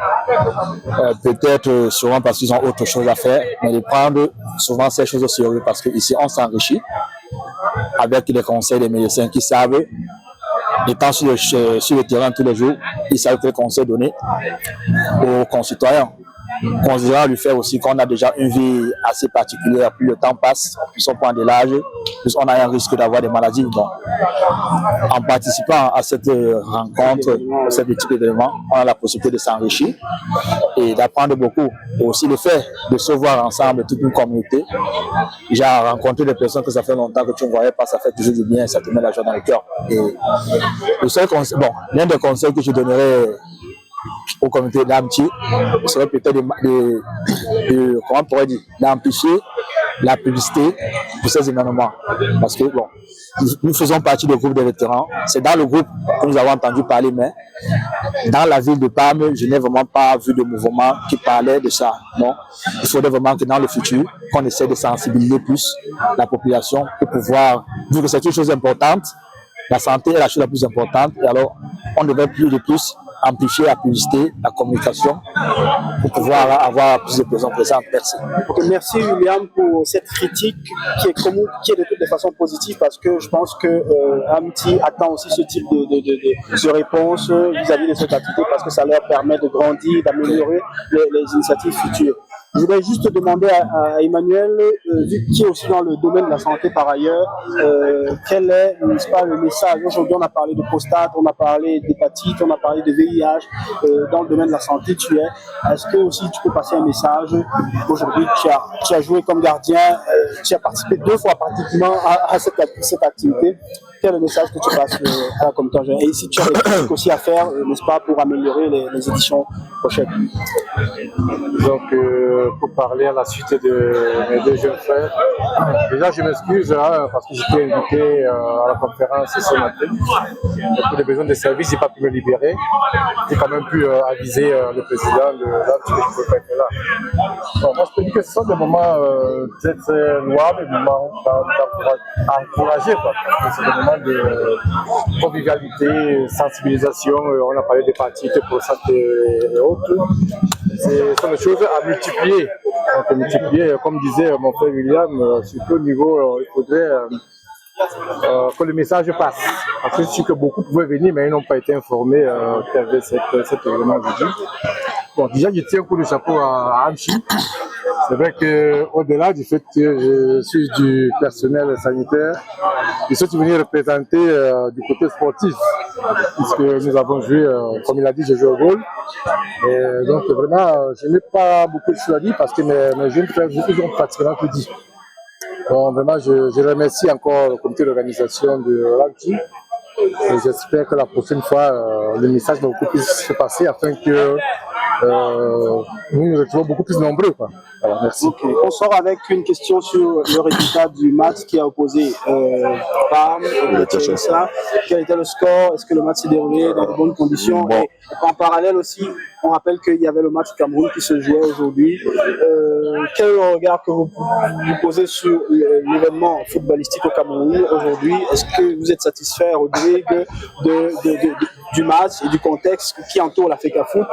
peut-être souvent parce qu'ils ont autre chose à faire, mais de prendre souvent ces choses au sérieux parce qu'ici on s'enrichit avec les conseils des médecins qui savent, étant sur le terrain tous les jours, ils savent quels conseils donner aux concitoyens. Considérant le fait aussi qu'on a déjà une vie assez particulière, plus le temps passe, plus on prend de l'âge, plus on a un risque d'avoir des maladies. Donc, en participant à cette rencontre, à ce type d'événement, on a la possibilité de s'enrichir et d'apprendre beaucoup. Et aussi le fait de se voir ensemble, toute une communauté. J'ai rencontré des personnes que ça fait longtemps que tu ne voyais pas, ça fait toujours du bien, ça te met la joie dans le cœur. Et le seul conseil, l'un des conseils que je donnerais au comité d'Amti serait peut-être comment on pourrait dire, d'amplifier la publicité pour ces événements. Parce que, bon, nous faisons partie du groupe des vétérans. C'est dans le groupe que nous avons entendu parler, mais dans la ville de Parme, je n'ai vraiment pas vu de mouvement qui parlait de ça. Non, il faudrait vraiment que dans le futur, qu'on essaie de sensibiliser plus la population pour pouvoir, vu que c'est une chose importante, la santé est la chose la plus importante, et alors on devrait plus de plus amplifier la publicité, la communication, pour pouvoir avoir plus de personnes présentes. Merci. Okay, merci William pour cette critique qui est de toutes les façons positive, parce que je pense que Amty attend aussi ce type de réponse vis-à-vis de cette activité, parce que ça leur permet de grandir, d'améliorer les initiatives futures. Je voudrais juste demander à Emmanuel, qui est aussi dans le domaine de la santé par ailleurs, quel est, n'est-ce pas, le message. Aujourd'hui, on a parlé de prostate, on a parlé d'hépatite, on a parlé de VIH. Dans le domaine de la santé, est-ce que aussi tu peux passer un message? Aujourd'hui, tu as joué comme gardien, tu as participé 2 fois pratiquement à cette activité. Quel est le message que tu passes à la communauté en général? Et si tu as des trucs aussi à faire, n'est-ce pas, pour améliorer les éditions prochaines? Donc, pour parler à la suite de mes 2 jeunes frères, déjà je m'excuse parce que j'étais invité à la conférence ce matin. Pour des besoins de service, je n'ai pas pu me libérer. J'ai quand même pu aviser le président de l'Amty que je ne peux pas être là. Bon, moi je peux dire que ce sont des moments très louables, des moments d'encourager. C'est des moments de convivialité, sensibilisation. On a parlé d'hépatite, prostate et autres. Ce sont des choses à multiplier. Comme disait mon frère William, surtout au niveau, il faudrait que le message passe. Parce que je suis que beaucoup pouvaient venir, mais ils n'ont pas été informés qu'il y avait cet événement aujourd'hui. Bon, déjà, je tiens un coup de chapeau à Amty. C'est vrai qu'au-delà du fait que je suis du personnel sanitaire, je suis venu représenter du côté sportif, puisque nous avons joué, comme il a dit, j'ai joué au goal. Et donc vraiment, je n'ai pas beaucoup de choses à dire parce que mes jeunes frères, ils ont pratiquement tout dit. Donc vraiment, je remercie encore le comité d'organisation de l'Amty. Et j'espère que la prochaine fois, le message va beaucoup plus se passer afin que nous nous retrouvons beaucoup plus nombreux, quoi. Alors, merci. Okay. On sort avec une question sur le résultat du match qui a opposé Parme et Tchésa. Quel était le score? Est-ce que le match s'est déroulé dans de bonnes conditions? Et en parallèle aussi, on rappelle qu'il y avait le match Cameroun qui se jouait aujourd'hui. Quel est le regard que vous posez sur l'événement footballistique au Cameroun aujourd'hui? Est-ce que vous êtes satisfait, Rodrigue, du match et du contexte qui entoure la FECAFOOT?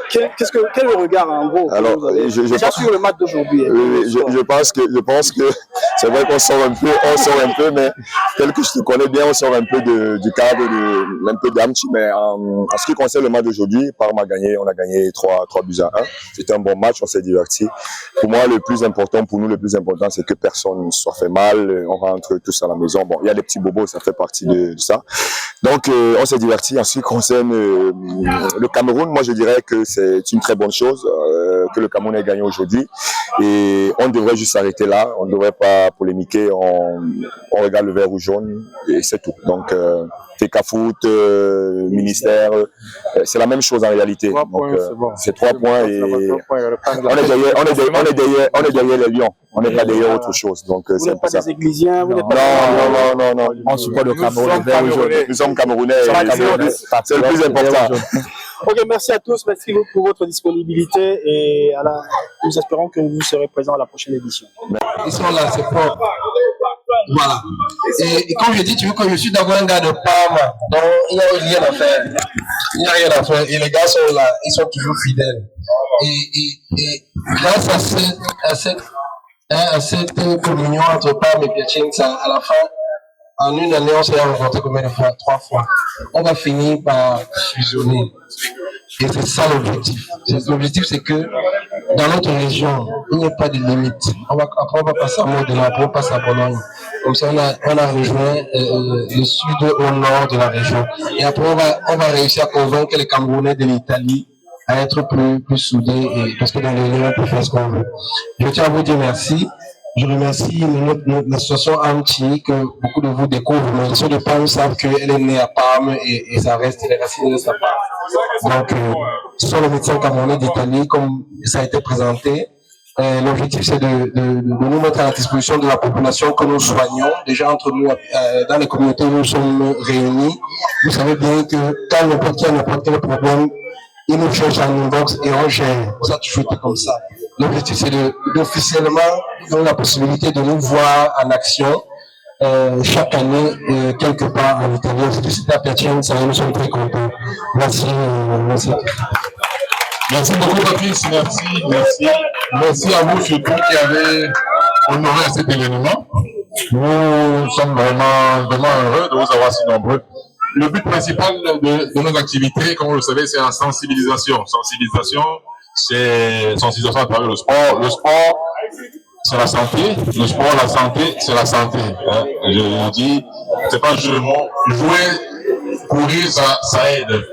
Quel est le regard en gros? Alors, déjà sur le match d'aujourd'hui. Oui, je pense que c'est vrai qu'on sort un peu, mais tel que je te connais bien, on sort un peu du cadre un peu d'Amty. Mais en ce qui concerne le match d'aujourd'hui, Parme a gagné, on a gagné 3 buts à 1. C'était un bon match, on s'est diverti. Pour moi, le plus important, c'est que personne ne soit fait mal. On rentre tous à la maison. Bon, il y a des petits bobos, ça fait partie de ça. Donc, on s'est diverti. En ce qui concerne le Cameroun, moi, je dirais que c'est une très bonne chose que le Cameroun ait gagné aujourd'hui. Et on devrait juste s'arrêter là. On ne devrait pas polémiquer. On regarde le vert ou jaune et c'est tout. Donc, FECAFOOT, ministère, c'est la même chose en réalité. Donc, c'est 3 points et on est derrière les Lions. On n'est pas derrière autre chose. Donc, vous n'êtes pas des Églisiens, vous n'êtes pas non. On supporte le Cameroun. Nous sommes Camerounais. C'est le plus important. Ok, merci à tous, merci pour votre disponibilité et nous espérons que vous serez présents à la prochaine édition. Ils sont là, c'est propre. Voilà. Et comme je dis, tu veux que je suis d'abord un gars de Parme, donc il n'y a rien à faire. Il n'y a rien à faire. Et les gars sont là, ils sont toujours fidèles. Et grâce à cette communion entre Parme et Piacenza, à la fin, en une année, on s'est rencontrés combien de fois? 3 fois. On va finir par fusionner. Et c'est ça l'objectif. L'objectif, c'est que dans notre région, il n'y a pas de limite. Après, on va passer à Modena, après on passe à Bologne. Comme ça, on a rejoint le sud au nord de la région. Et après, on va réussir à convaincre les Camerounais de l'Italie à être plus soudés, parce que dans les régions, on peut faire ce qu'on veut. Je tiens à vous dire merci. Je remercie l'association Amty que beaucoup de vous découvrent. Mais ceux de Parme savent qu'elle est née à Parme et ça reste les racines de sa part. Donc, ce sont les médecins camerounais d'Italie, comme ça a été présenté. L'objectif, c'est de nous mettre à la disposition de la population que nous soignons. Déjà, entre nous, dans les communautés où nous sommes réunis, vous savez bien que quand n'importe qui a n'importe quel problème, ils nous cherchent en inbox et on gère. Ça a toujours été comme ça. L'objectif, c'est d'officiellement donner la possibilité de nous voir en action chaque année, quelque part en Italie. C'est à Piacenza, nous sommes très contents. Merci. Merci beaucoup, Patrice. Merci. Merci à vous surtout qui avez honoré cet événement. Nous sommes vraiment heureux de vous avoir si nombreux. Le but principal de nos activités, comme vous le savez, c'est la sensibilisation. C'est sensibilisation à travers le sport. Le sport, c'est la santé. Le sport, la santé, c'est la santé. Je dis, c'est pas un jeu de mots. Jouer, courir, ça aide.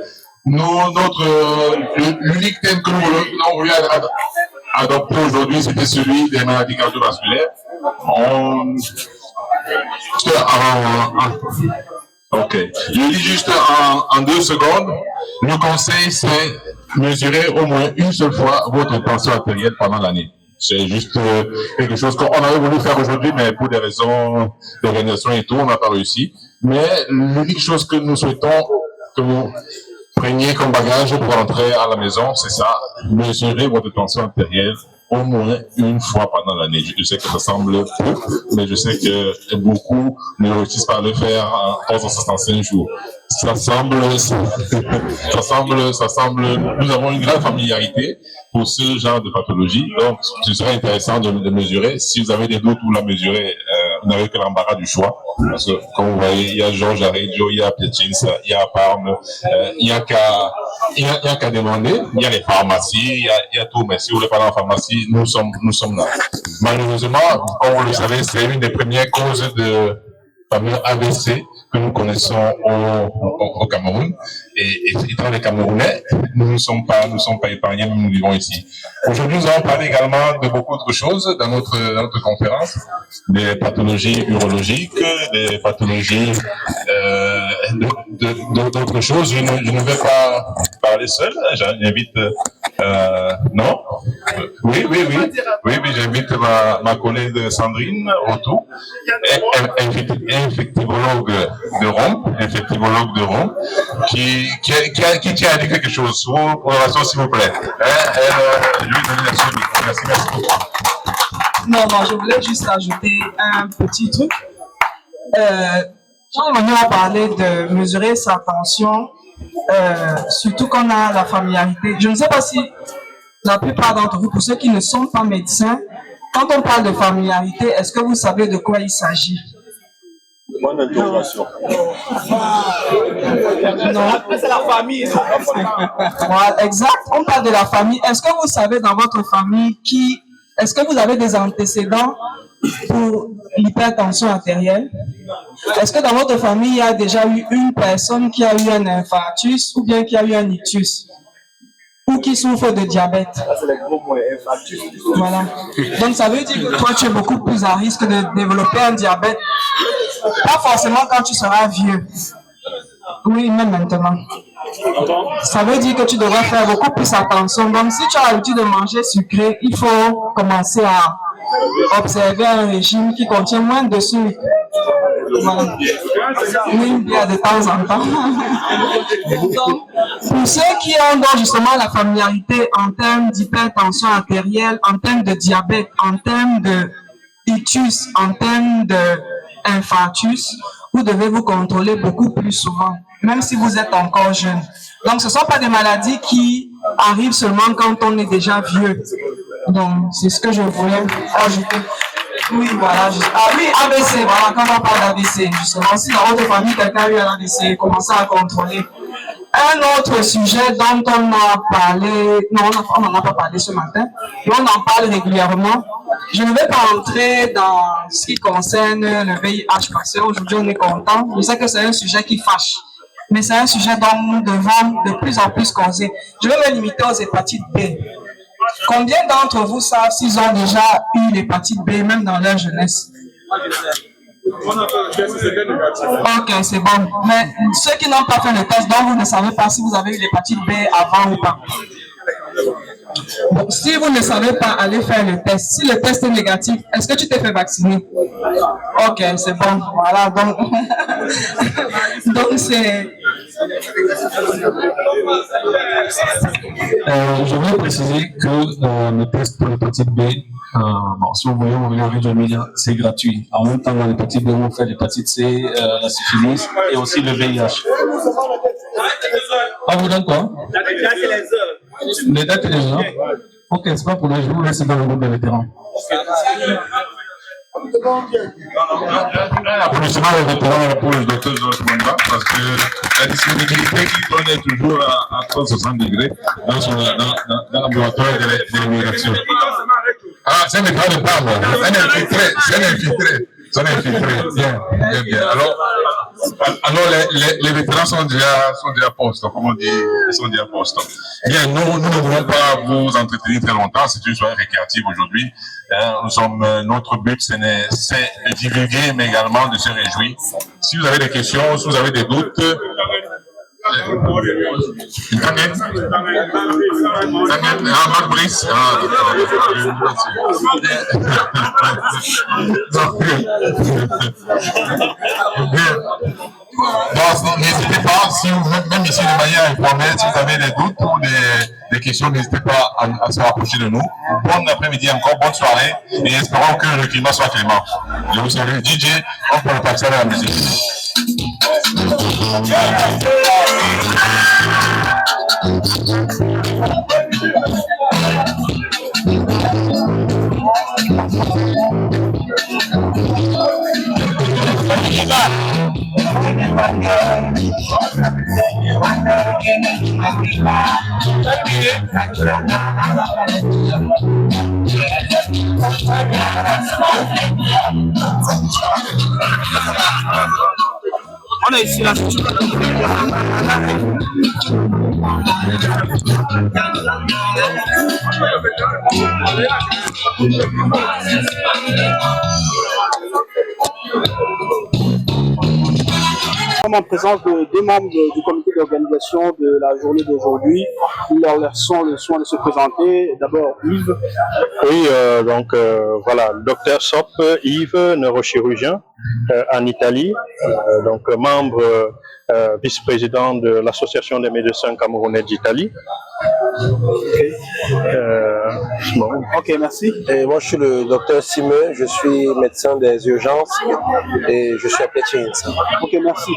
L'unique thème que nous voulons adopter aujourd'hui, c'était celui des maladies cardiovasculaires. Ok. Je dis juste en 2 secondes. Le conseil, c'est mesurer au moins une seule fois votre tension artérielle pendant l'année. C'est juste quelque chose qu'on avait voulu faire aujourd'hui, mais pour des raisons d'organisation et tout, on n'a pas réussi. Mais l'unique chose que nous souhaitons que vous preniez comme bagage pour rentrer à la maison, c'est ça, mesurer votre tension artérielle au moins une fois pendant l'année. Je sais que ça semble peu, mais je sais que beaucoup ne réussissent pas à le faire en 365 jours. Ça semble, nous avons une grande familiarité pour ce genre de pathologie, donc ce serait intéressant de mesurer. Si vous avez des doutes, vous la mesurez, vous n'avez que l'embarras du choix, parce que comme vous voyez, il y a Georges à Reggio, il y a Piacenza, il y a Parme, il y a qu'à demander, il y a les pharmacies, il y a tout, mais si vous voulez pas aller en pharmacie, nous sommes là. Malheureusement, comme vous le savez, c'est une des premières causes de fameux AVC que nous connaissons au Cameroun. Et étant les Camerounais, nous ne sommes pas épargnés, nous vivons ici. Aujourd'hui, nous allons parler également de beaucoup d'autres choses dans notre conférence, des pathologies urologiques, des pathologies d'autres choses. Je ne vais pas parler seul, j'invite non? Oui, j'invite ma collègue Sandrine Rotou, infectivologue de Rome, qui tient à dire quelque chose. Sous modération, s'il vous plaît. Je lui donne la micro. Merci beaucoup. Non, je voulais juste ajouter un petit truc. Jean-Emmanuel a parlé de mesurer sa tension, surtout quand on a la familiarité. Je ne sais pas si la plupart d'entre vous, pour ceux qui ne sont pas médecins, quand on parle de familiarité, est-ce que vous savez de quoi il s'agit? Bonne interrogation. Non. C'est la famille. Voilà, exact. On parle de la famille. Est-ce que vous savez dans votre famille est-ce que vous avez des antécédents pour l'hypertension artérielle? Est-ce que dans votre famille, il y a déjà eu une personne qui a eu un infarctus ou bien qui a eu un ictus? Ou qui souffre de diabète? C'est les gros mots, infarctus. Voilà. Donc ça veut dire que toi, tu es beaucoup plus à risque de développer un diabète. Pas forcément quand tu seras vieux. Oui, même maintenant. Ça veut dire que tu devrais faire beaucoup plus attention. Donc si tu as l'habitude de manger sucré, il faut commencer à observer un régime qui contient moins de sucre. Voilà. Une bière de temps en temps. Donc, pour ceux qui ont donc justement la familiarité en termes d'hypertension artérielle, en termes de diabète, en termes de ictus, en termes d'infarctus, vous devez vous contrôler beaucoup plus souvent, même si vous êtes encore jeune. Donc, ce ne sont pas des maladies qui arrivent seulement quand on est déjà vieux. Donc, c'est ce que je voulais ajouter. Oui, voilà. Oui, AVC, voilà, quand on parle d'AVC, justement, si dans votre famille, quelqu'un a eu un AVC, commencez à contrôler. Un autre sujet dont on a parlé, non, on n'en a pas parlé ce matin, mais on en parle régulièrement. Je ne vais pas entrer dans ce qui concerne le VIH parce qu'aujourd'hui on est content. Je sais que c'est un sujet qui fâche, mais c'est un sujet dont nous devons de plus en plus causer. Je vais me limiter aux hépatites B. Combien d'entre vous savent s'ils ont déjà eu l'hépatite B, même dans leur jeunesse? Ok, c'est bon. Mais ceux qui n'ont pas fait le test, donc vous ne savez pas si vous avez eu l'hépatite B avant ou pas. Bon, si vous ne savez pas, allez faire le test. Si le test est négatif, est-ce que tu t'es fait vacciner? Ok, c'est bon. Voilà, donc, donc c'est... Je voulais préciser que le test pour l'hépatite B, bon, si vous voulez ouvrir le réseau, c'est gratuit. En même temps, dans l'hépatite B, on fait l'hépatite C, la syphilis et aussi le VIH. Ah, vous donne quoi? Les dates et les heures. Ok, c'est pas pour les jours, là, c'est dans le groupe de vétérans. Applaudissements aux vétérans pour le docteur Georges Mwamba, parce que la disponibilité qu'il donne est toujours à 360 degrés dans l'ambulatoire de l'immigration. Ah, c'est un écran de parle, c'est un infiltré, bien. Alors les vétérans sont déjà postes, comme on dit, ils sont déjà postes. Bien, nous ne voulons pas vous entretenir très longtemps, c'est une soirée récréative aujourd'hui. Notre but, c'est de divulguer, mais également de se réjouir. Si vous avez des questions, si vous avez des doutes, Marc Brice. N'hésitez pas, si vous, même ici de manière informelle, si vous avez des doutes ou des questions, n'hésitez pas à se rapprocher de nous. Bon après-midi encore, bonne soirée et espérons que le climat soit clément. Je vous salue, DJ, on peut passer à la musique. On est ici là. En présence de deux membres du comité d'organisation de la journée d'aujourd'hui. Ils leur laissons le soin de se présenter. D'abord, Yves. Oui, voilà, docteur Sop, Yves, neurochirurgien en Italie, donc membre vice-président de l'Association des médecins camerounais d'Italie. Bon. Ok, merci. Et moi, je suis le docteur Simeux, je suis médecin des urgences et je suis à Piacenza. Ok, merci.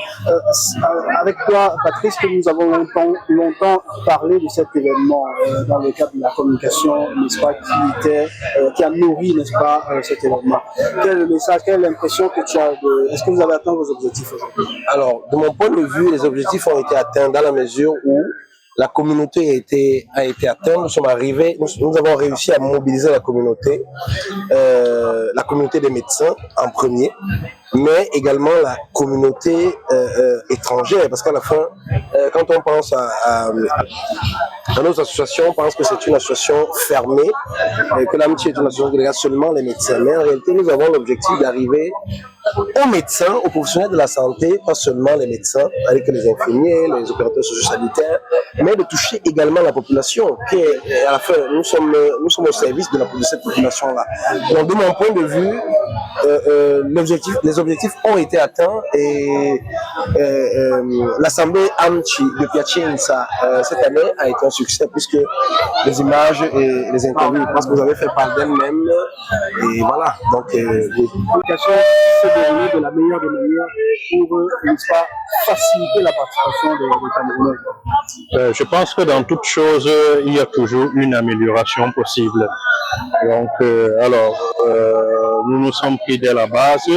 Avec toi, Patrice, que nous avons longtemps parlé de cet événement dans le cadre de la communication, n'est-ce pas, qui a nourri, n'est-ce pas, cet événement. Quel est le message, quelle est l'impression que tu as est-ce que vous avez atteint vos objectifs aujourd'hui? Alors, de mon point de vue, les objectifs ont été atteints dans la mesure où la communauté a été atteinte. Nous sommes arrivés, nous avons réussi à mobiliser la communauté des médecins en premier, mais également la communauté étrangère, parce qu'à la fin, quand on pense à nos associations, on pense que c'est une association fermée, que l'amitié est une association qui regarde seulement les médecins. Mais en réalité, nous avons l'objectif d'arriver aux médecins, aux professionnels de la santé, pas seulement les médecins, avec les infirmiers, les opérateurs socio-sanitaires, mais de toucher également la population, qui est, à la fin, nous sommes au service de cette population-là. Donc, de mon point de vue, les objectifs ont été atteints et l'Assemblée AMCI de Piacenza cette année a été un succès puisque les images et les interviews, je pense que vous avez fait part d'elles-mêmes et voilà. Donc, l'application s'est déroulée de la meilleure des manières pour, n'est-ce pas, faciliter la participation des Camerounais. Je pense que dans toute chose, il y a toujours une amélioration possible. Donc, nous nous sommes pris dès la base.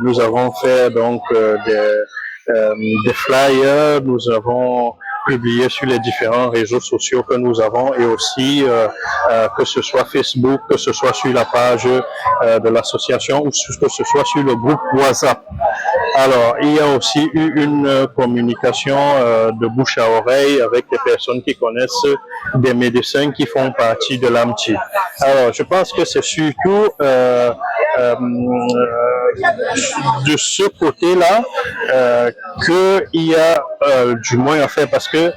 Nous avons fait donc des flyers, nous avons publié sur les différents réseaux sociaux que nous avons et aussi que ce soit Facebook, que ce soit sur la page de l'association ou que ce soit sur le groupe WhatsApp. Alors, il y a aussi eu une communication de bouche à oreille avec des personnes qui connaissent des médecins qui font partie de l'AMTI. Alors, je pense que c'est surtout de ce côté-là qu'il y a du moins à faire, parce que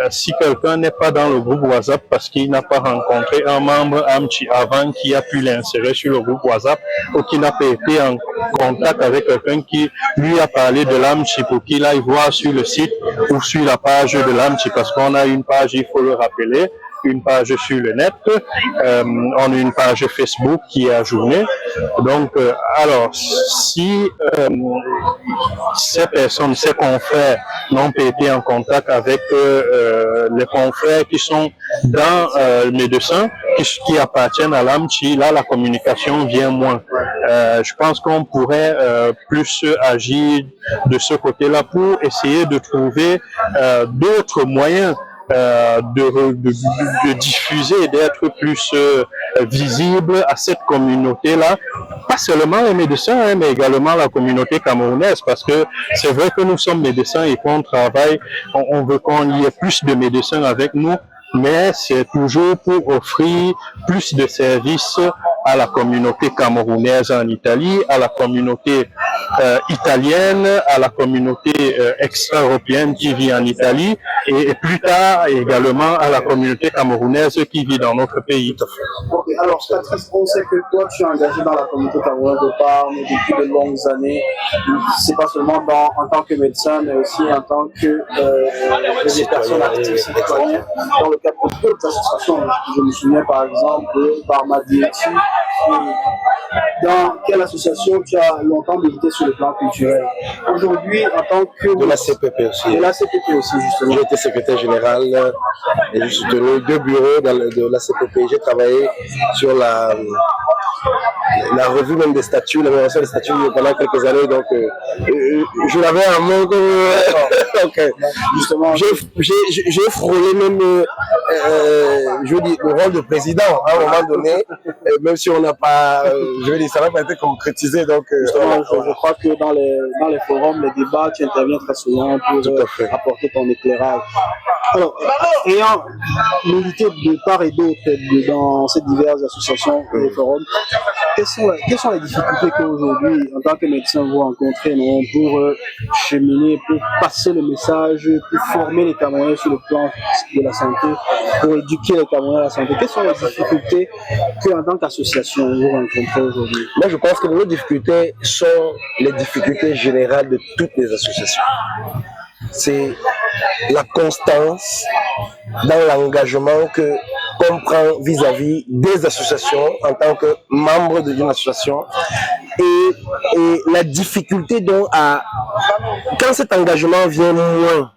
si quelqu'un n'est pas dans le groupe WhatsApp parce qu'il n'a pas rencontré un membre AMCHI avant qui a pu l'insérer sur le groupe WhatsApp ou qui n'a pas été en contact avec quelqu'un qui lui a parlé de l'AMCHI pour qu'il aille voir sur le site ou sur la page de l'AMCHI, parce qu'on a une page, il faut le rappeler, une page sur le net, on a une page Facebook qui est ajournée. Donc, alors, si ces personnes, ces confrères n'ont pas été en contact avec les confrères qui sont dans le médecin, qui appartiennent à l'AMCHI, là, la communication vient moins. Je pense qu'on pourrait plus agir de ce côté-là pour essayer de trouver d'autres moyens de diffuser et d'être plus visible à cette communauté-là, pas seulement les médecins, hein, mais également la communauté camerounaise, parce que c'est vrai que nous sommes médecins et qu'on travaille, on veut qu'on y ait plus de médecins avec nous, mais c'est toujours pour offrir plus de services à la communauté camerounaise en Italie, à la communauté italienne, à la communauté extra-européenne qui vit en Italie, et plus tard également à la communauté camerounaise qui vit dans notre pays. Okay. Alors, Patrice, on sait que toi, tu es engagé dans la communauté camerounaise de Parme depuis de longues années. C'est pas seulement en tant que médecin, mais aussi en tant que personne active citoyenne dans le cadre de d'autres associations. Je me souviens par exemple de Parma Dieti. Dans quelle association tu as longtemps milité sur le plan culturel? Aujourd'hui, en tant que... De la CPP aussi. De la CPP aussi, justement. J'ai été secrétaire général et j'ai soutenu 2 bureaux de la CPP. J'ai travaillé sur la revue même des statuts, l'évaluation des statuts pendant quelques années, donc je l'avais en main. Donc, justement, j'ai frôlé même, je veux dire, le rôle de président à un moment donné, même si on n'a pas, je veux dire, ça n'a pas été concrétisé. Donc, justement, je crois que dans les forums, les débats, tu interviens très souvent pour apporter ton éclairage. Alors, ayant milité de part et d'autre dans ces diverses associations et forums, quelles sont les difficultés qu'aujourd'hui, en tant que médecin, vous rencontrez pour cheminer, pour passer le message, pour former les Camerounais sur le plan de la santé, pour éduquer les Camerounais à la santé? Quelles sont les difficultés qu'en tant qu'association, vous rencontrez aujourd'hui? Moi, je pense que nos difficultés sont les difficultés générales de toutes les associations. C'est la constance dans l'engagement qu'on prend vis-à-vis des associations en tant que membre d'une association et la difficulté dont quand cet engagement vient moins,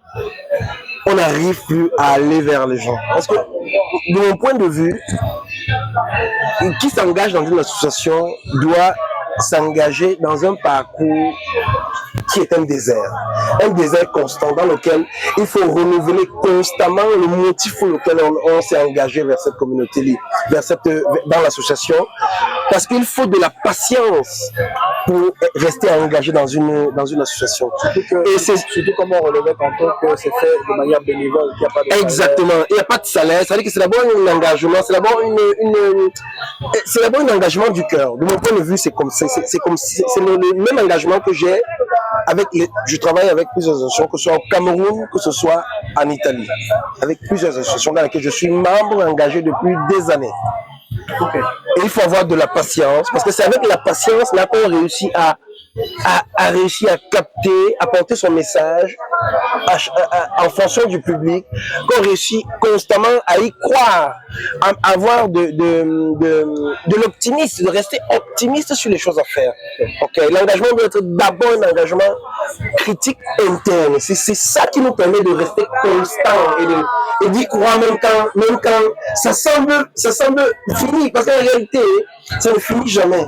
on n'arrive plus à aller vers les gens. Parce que, de mon point de vue, qui s'engage dans une association doit s'engager dans un parcours qui est un désert constant dans lequel il faut renouveler constamment le motif pour lequel on s'est engagé vers cette communauté, dans l'association, parce qu'il faut de la patience pour rester engagé dans une association. Surtout comme on relevait tantôt que c'est fait de manière bénévole, qu'il n'y a pas de salaire. Exactement, il n'y a pas de salaire, c'est-à-dire que c'est d'abord un engagement, c'est d'abord un engagement du cœur. De mon point de vue, c'est le même engagement que j'ai je travaille avec plusieurs associations, que ce soit au Cameroun, que ce soit en Italie, avec plusieurs associations dans lesquelles je suis membre engagé depuis des années. Okay. Et il faut avoir de la patience, parce que c'est avec la patience là qu'on réussit à capter, à porter son message en fonction du public, qu'on réussit constamment à y croire, à avoir de l'optimisme, de rester optimiste sur les choses à faire. Okay. L'engagement doit être d'abord un engagement critique interne. C'est ça qui nous permet de rester constant et d'y croire même quand ça semble fini, parce qu'en réalité, ça ne finit jamais.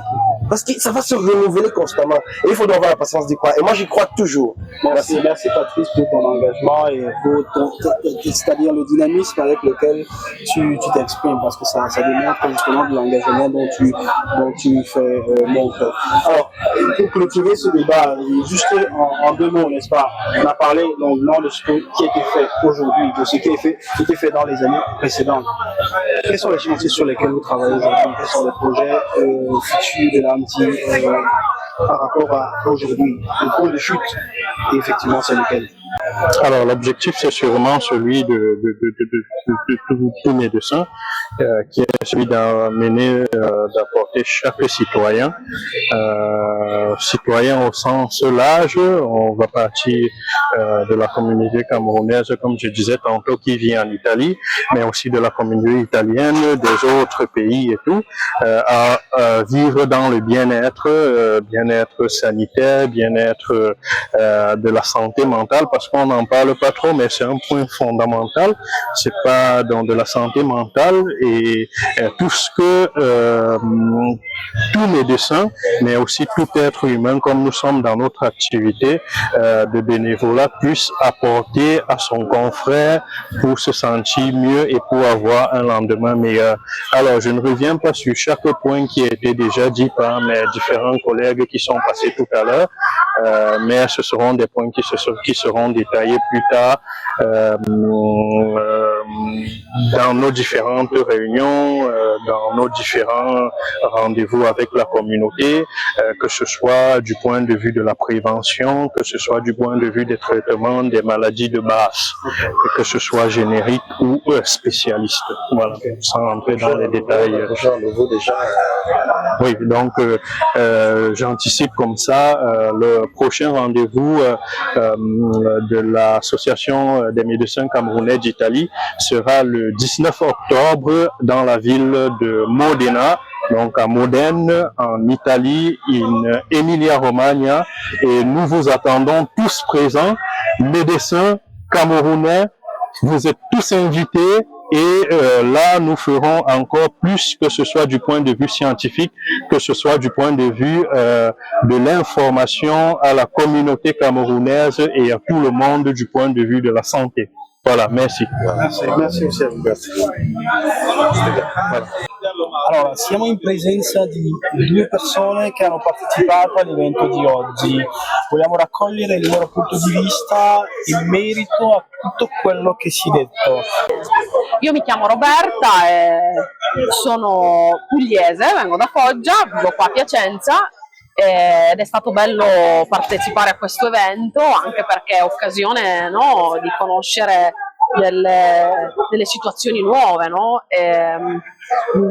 Parce que ça va se renouveler constamment. Et il faut avoir la patience d'y croire. Et moi, j'y crois toujours. Merci Patrice pour ton engagement et pour c'est-à-dire le dynamisme avec lequel tu t'exprimes, parce que ça démontre justement de l'engagement dont tu fais montre. Alors, pour clôturer ce débat, juste en 2 mots, n'est-ce pas? On a parlé longuement de ce qui a été fait aujourd'hui, de ce qui a été fait dans les années précédentes. Quels sont les chantiers sur lesquels vous travaillez aujourd'hui? Quels sont les projets futurs de la Amti par rapport à aujourd'hui? Le point de chute, effectivement, c'est lequel? Alors l'objectif c'est sûrement celui de tous médecins, qui est celui d'amener, d'apporter chaque citoyen, citoyen au sens large. On va partir de la communauté camerounaise, comme je disais tantôt, qui vit en Italie, mais aussi de la communauté italienne, des autres pays et tout, à vivre dans le bien-être, bien-être sanitaire, bien-être de la santé mentale, parce qu'on n'en parle pas trop, mais c'est un point fondamental. C'est pas dans de la santé mentale et tout ce que tout médecin, mais aussi tout être humain, comme nous sommes dans notre activité de bénévolat, puisse apporter à son confrère pour se sentir mieux et pour avoir un lendemain meilleur. Alors, je ne reviens pas sur chaque point qui a été déjà dit par mes différents collègues qui sont passés tout à l'heure, mais ce seront des points qui seront détaillés plus tard dans nos différentes réunions, dans nos différents rendez-vous avec la communauté, que ce soit du point de vue de la prévention, que ce soit du point de vue des traitements des maladies de base, que ce soit générique ou spécialiste. Voilà, sans entrer dans les détails. Oui, donc j'anticipe comme ça le prochain rendez-vous de l'association des médecins camerounais d'Italie sera le 19 octobre dans la ville de Modena, donc à Modène, en Italie, in Emilia-Romagna, et nous vous attendons tous présents, médecins camerounais, vous êtes tous invités. Et là, nous ferons encore plus, que ce soit du point de vue scientifique, que ce soit du point de vue de l'information à la communauté camerounaise et à tout le monde du point de vue de la santé. Voilà, merci. Merci merci. Allora, siamo in presenza di due persone che hanno partecipato all'evento di oggi. Vogliamo raccogliere il loro punto di vista in merito a tutto quello che si è detto. Io mi chiamo Roberta e sono pugliese, vengo da Foggia, vivo qua a Piacenza ed è stato bello partecipare a questo evento anche perché è occasione, no, di conoscere delle situazioni nuove, no?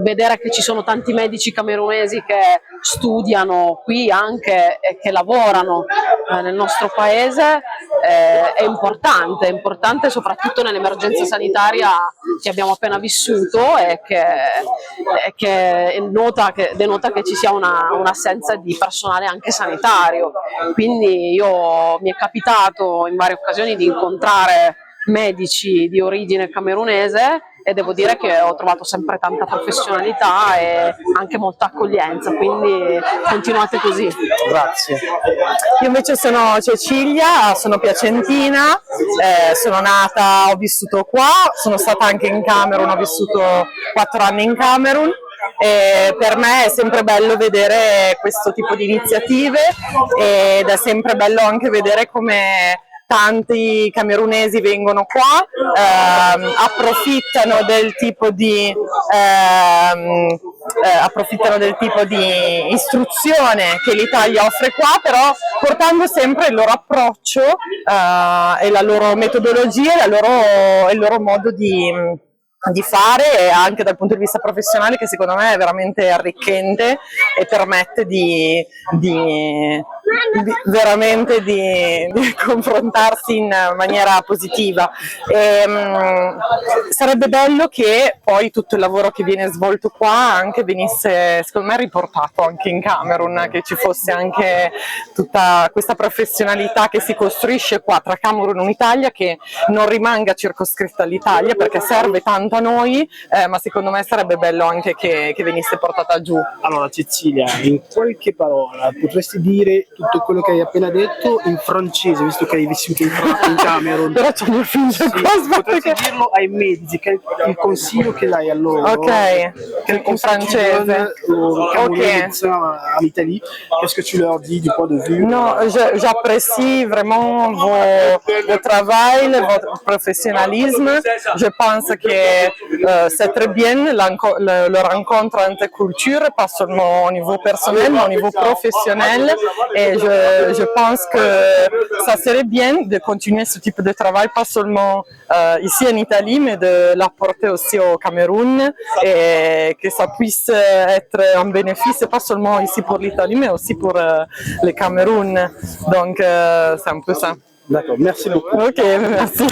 Vedere che ci sono tanti medici camerunesi che studiano qui anche e che lavorano nel nostro paese è importante soprattutto nell'emergenza sanitaria che abbiamo appena vissuto e che denota che ci sia un'assenza di personale anche sanitario. Quindi mi è capitato in varie occasioni di incontrare medici di origine camerunese e devo dire che ho trovato sempre tanta professionalità e anche molta accoglienza, quindi continuate così. Grazie. Io invece sono Cecilia, sono piacentina, sono nata, ho vissuto qua, sono stata anche in Camerun, ho vissuto 4 anni in Camerun. E per me è sempre bello vedere questo tipo di iniziative ed è sempre bello anche vedere come tanti camerunesi vengono qua, approfittano del tipo di istruzione che l'Italia offre qua, però portando sempre il loro approccio e la loro metodologia e il loro modo di fare, e anche dal punto di vista professionale, che secondo me è veramente arricchente e permette veramente di confrontarsi in maniera positiva. Sarebbe bello che poi tutto il lavoro che viene svolto qua anche venisse, secondo me, riportato anche in Camerun, che ci fosse anche tutta questa professionalità che si costruisce qua tra Camerun e Italia, che non rimanga circoscritta all'Italia, perché serve tanto a noi, ma secondo me sarebbe bello anche che venisse portata giù. Allora Cecilia, in qualche parola potresti dire tutto quello che hai appena detto in francese, visto che hai vissuto in Camerun. Però c'è mio figlio potresti dirlo ai medici, che è il consiglio che dai a loro. Ok, in francese. Ok. En Italie, qu'est-ce que tu leur dis du point de vue? Non, j'apprécie vraiment votre travail, votre professionnalisme. Je pense que c'est très bien le rencontre entre cultures, pas seulement au niveau personnel, mais au niveau professionnel. Et je pense que ça serait bien de continuer ce type de travail, pas seulement ici en Italie, mais de l'apporter aussi au Cameroun et que ça puisse être un bénéfice, pas seulement ici pour l'Italie, mais aussi pour le Cameroun. Donc c'est un peu ça. D'accord, merci beaucoup. Ok, merci.